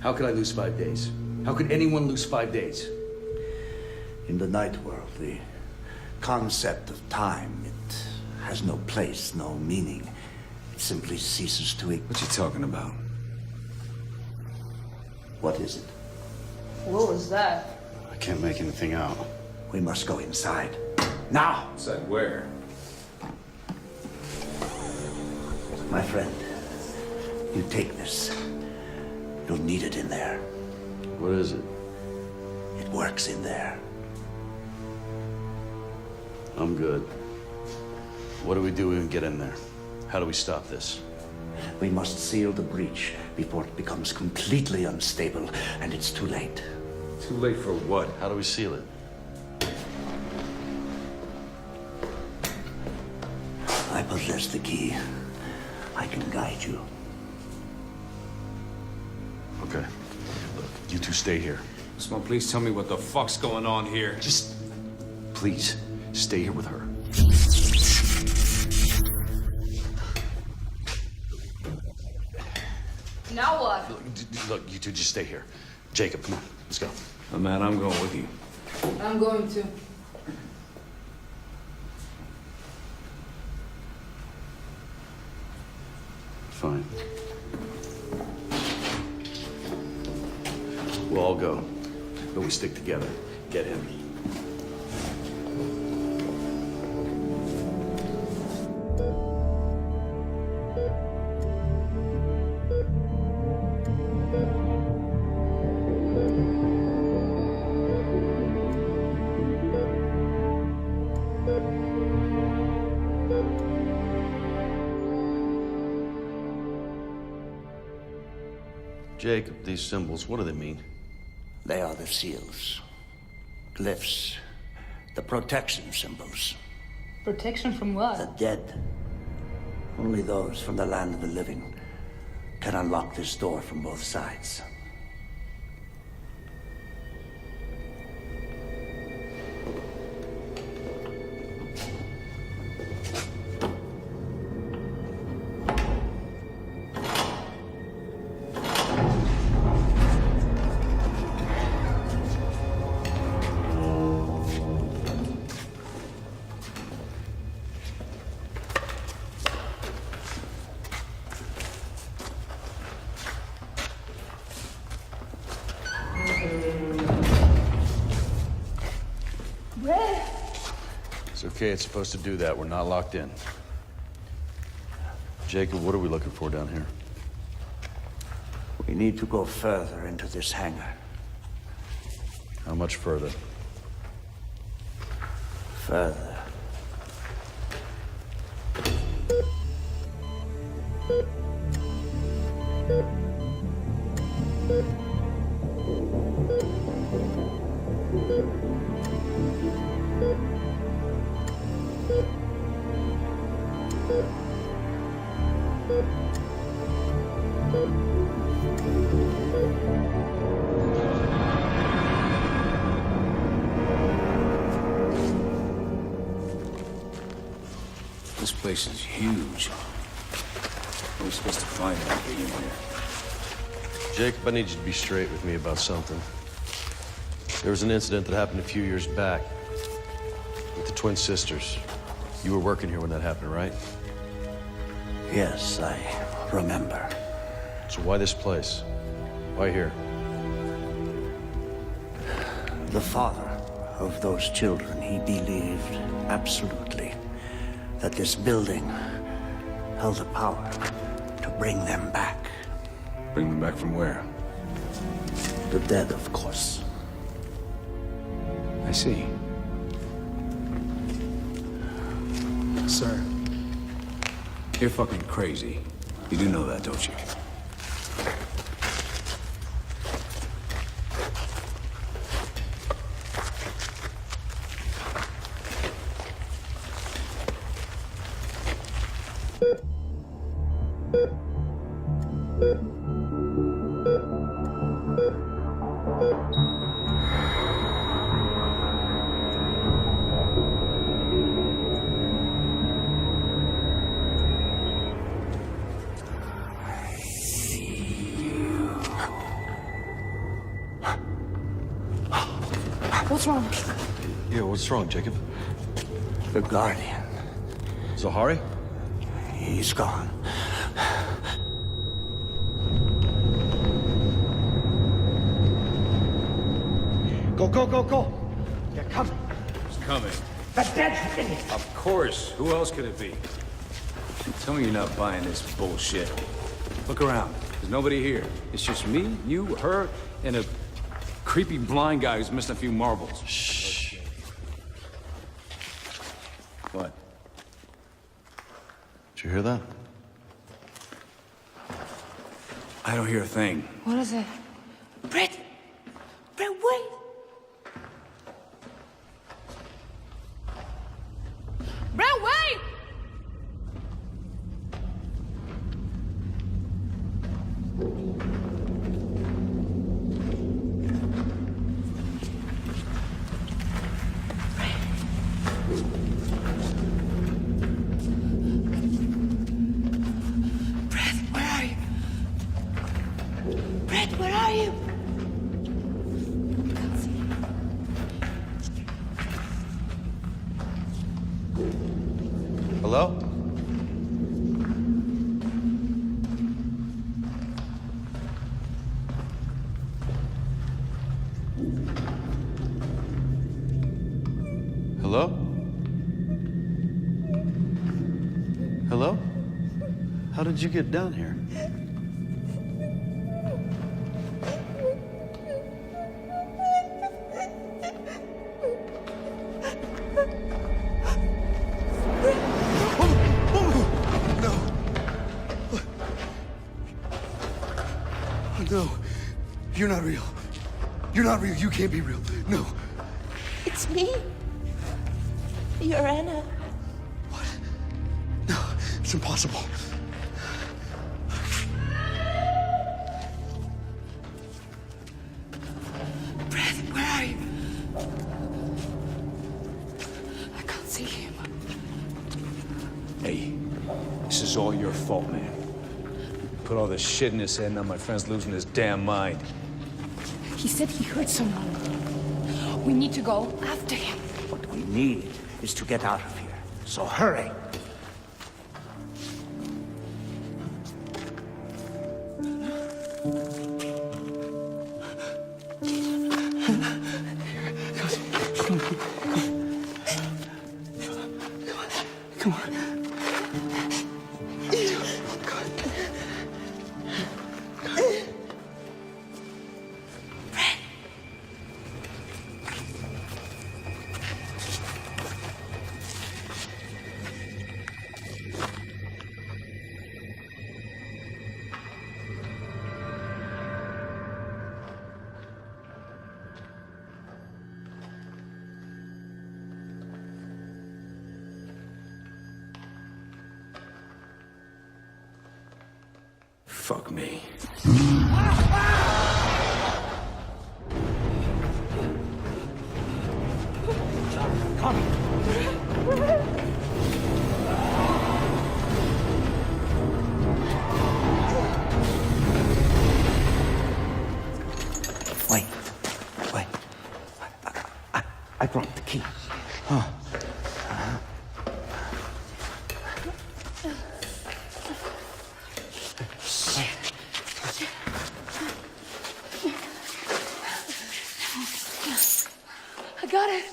How could I lose 5 days? How could anyone lose 5 days? In the night world, the concept of time, it has no place, no meaning. It simply ceases to exist. What you talking about? What is it? What was that? I can't make anything out. We must go inside. Now! Inside where? My friend, you take this. You'll need it in there. What is it? It works in there. I'm good. What do we do when we get in there? How do we stop this? We must seal the breach before it becomes completely unstable, and it's too late. Too late for what? How do we seal it? I possess the key. I can guide you. Okay. Look, you two stay here. Osman, please tell me what the fuck's going on here. Just, please, stay here with her. Now what? Look, you two just stay here. Jacob, come on, let's go. Oh, man, I'm going with you. I'm going to. Fine. We'll all go, but we stick together. Get him. Jacob, these symbols, what do they mean? They are the seals, glyphs, the protection symbols. Protection from what? The dead. Only those from the land of the living can unlock this door from both sides. It's okay, it's supposed to do that. We're not locked in. Jacob, what are we looking for down here? We need to go further into this hangar. How much further? Further. This place is huge. What are we supposed to find out in here? Jacob, I need you to be straight with me about something. There was an incident that happened a few years back with the twin sisters. You were working here when that happened, right? Yes, I remember. So why this place? Why here? The father of those children, he believed absolutely that this building held the power to bring them back. Bring them back from where? The dead, of course. I see. Sir, you're fucking crazy. You do know that, don't you? What's wrong? Yeah, what's wrong, Jacob? The Guardian. Zahari? He's gone. Go, go, go, go! They're coming. It's coming. The dead thing. Of course. Who else could it be? Tell me you're not buying this bullshit. Look around. There's nobody here. It's just me, you, her, and a creepy blind guy who's missing a few marbles. Shh. What? Did you hear that? I don't hear a thing. What is it? Brett! Brett, wait! Brett, wait! Brett, where are you? Brett, where are you? Hello? Hello? Hello? How did you get down here? No, you're not real. You're not real. You can't be real. No. It's me. You're Anna. No, it's impossible. Brett, where are you? I can't see him. Hey, this is all your fault, man. Put all this shit in his head, now my friend's losing his damn mind. He said he heard someone. We need to go after him. What we need is to get out of here. So hurry. Come on. Fuck me. Wait. Wait. I brought the key. I got it.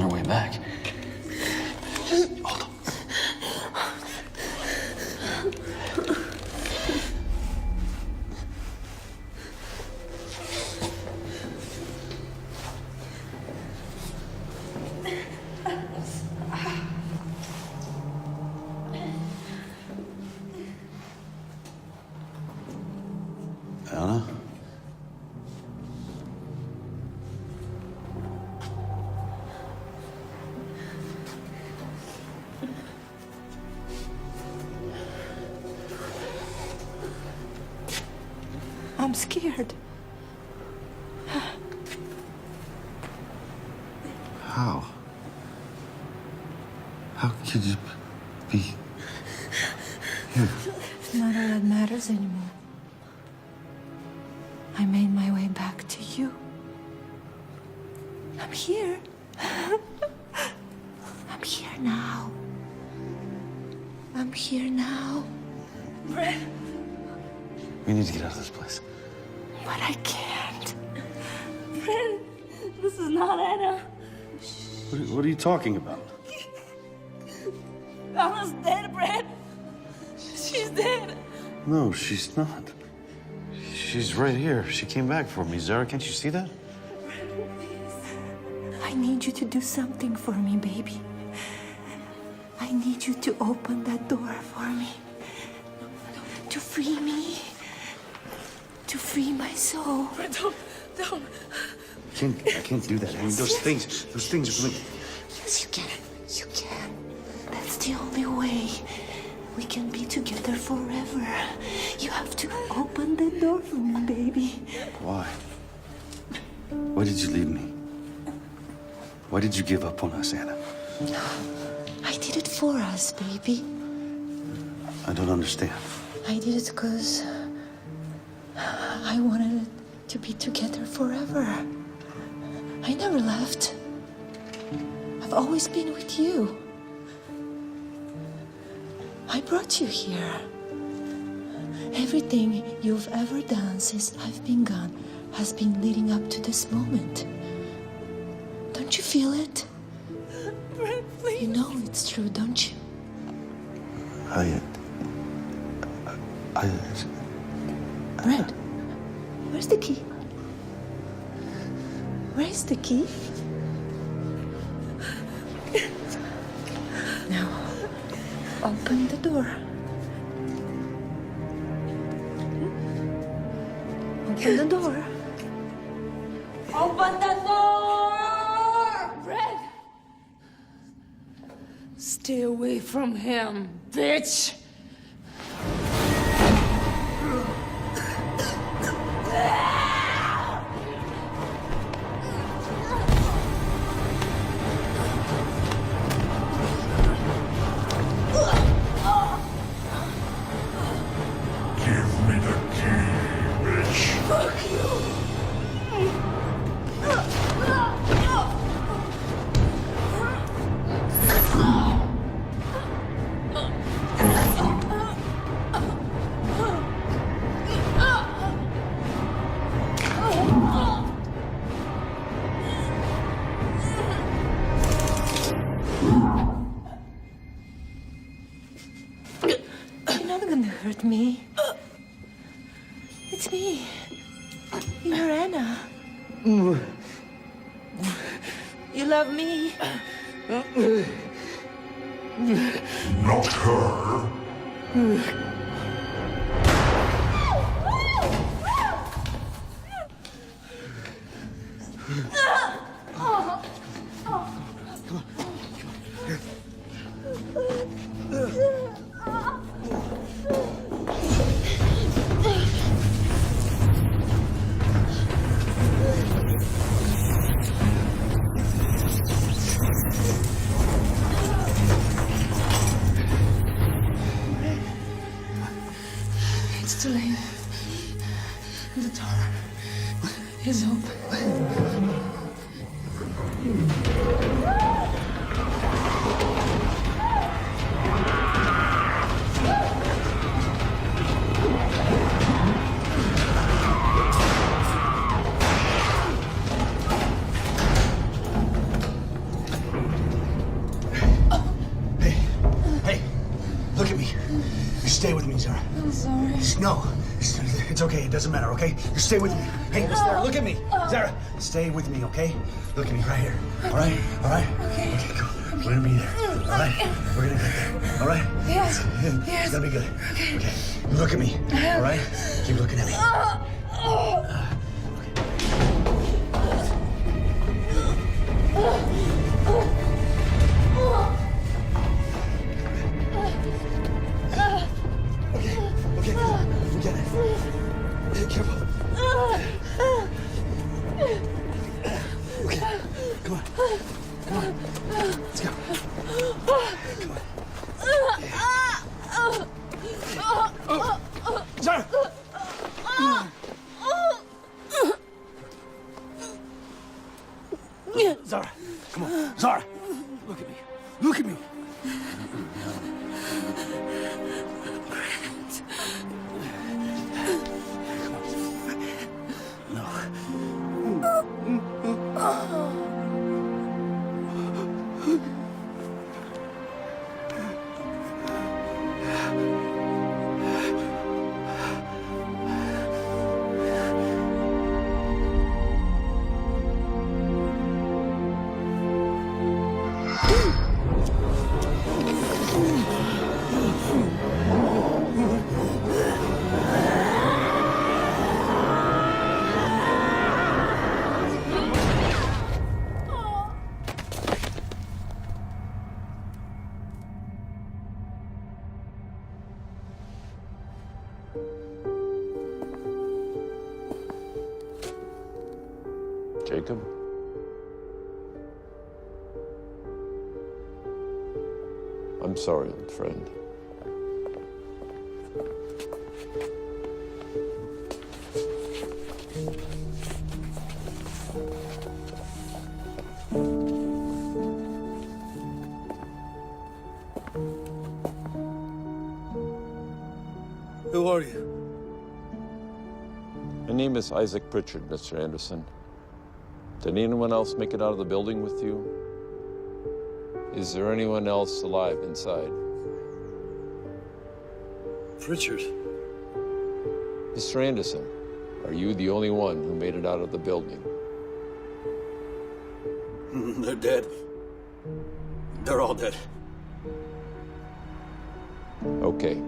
her way back. Hold on. Anna? I'm scared. How? How could you be here? None of that matters anymore. I made my way back to you. I'm here. I'm here now. I'm here now. Brett. We need to get out of this place. But I can't. Brett, this is not Anna. What are you talking about? Anna's dead, Brett. She's dead. No, she's not. She's right here. She came back for me. Zara, can't you see that? I need you to do something for me, baby. I need you to open that door for me. To free me. To free my soul. Brett, don't. I can't do that. I mean, those things are really... Yes, you can. You can. That's the only way we can be together forever. You have to open the door for me, baby. Why? Why did you leave me? Why did you give up on us, Anna? I did it for us, baby. I don't understand. I did it because I wanted it to be together forever. I never left. I've always been with you. I brought you here. Everything you've ever done since I've been gone has been leading up to this moment. Don't you feel it? Brett, please. You know it's true, don't you? Brett, where's the key? Where's the key? Now, open the door. Open the door. Open the door! Brett! Stay away from him, bitch! You're not gonna hurt me. It's me. You're Anna. You love me. Not her. It's too late. The door is open. Look at me. You stay with me, Zara. I'm sorry. No, it's okay. It doesn't matter, okay? You stay with me. Hey, Zara, look at me. Zara, stay with me, okay? Look at me right here. All right? All right? Okay. Okay, go. We're gonna be there. All right? We're gonna get there. All right? Yes. It's Yes. gonna be good. Okay. Look at me. All right? Keep looking at me. Okay, good. We get it. Hey, careful. Okay, come on. Come on. Let's go. Come on. Zara! Zara, come on. Zara, look at me. Look at me. Jacob? I'm sorry, old friend. Who are you? My name is Isaac Pritchard, Mr. Anderson. Did anyone else make it out of the building with you? Is there anyone else alive inside? Pritchard. Mr. Anderson, are you the only one who made it out of the building? They're dead. They're all dead. Okay.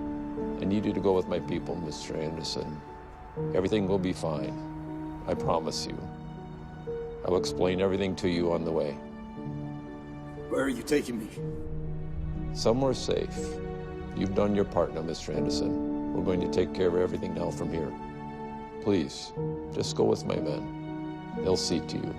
I need you to go with my people, Mr. Anderson. Everything will be fine. I promise you. I will explain everything to you on the way. Where are you taking me? Somewhere safe. You've done your part now, Mr. Anderson. We're going to take care of everything now from here. Please, just go with my men. They'll see to you.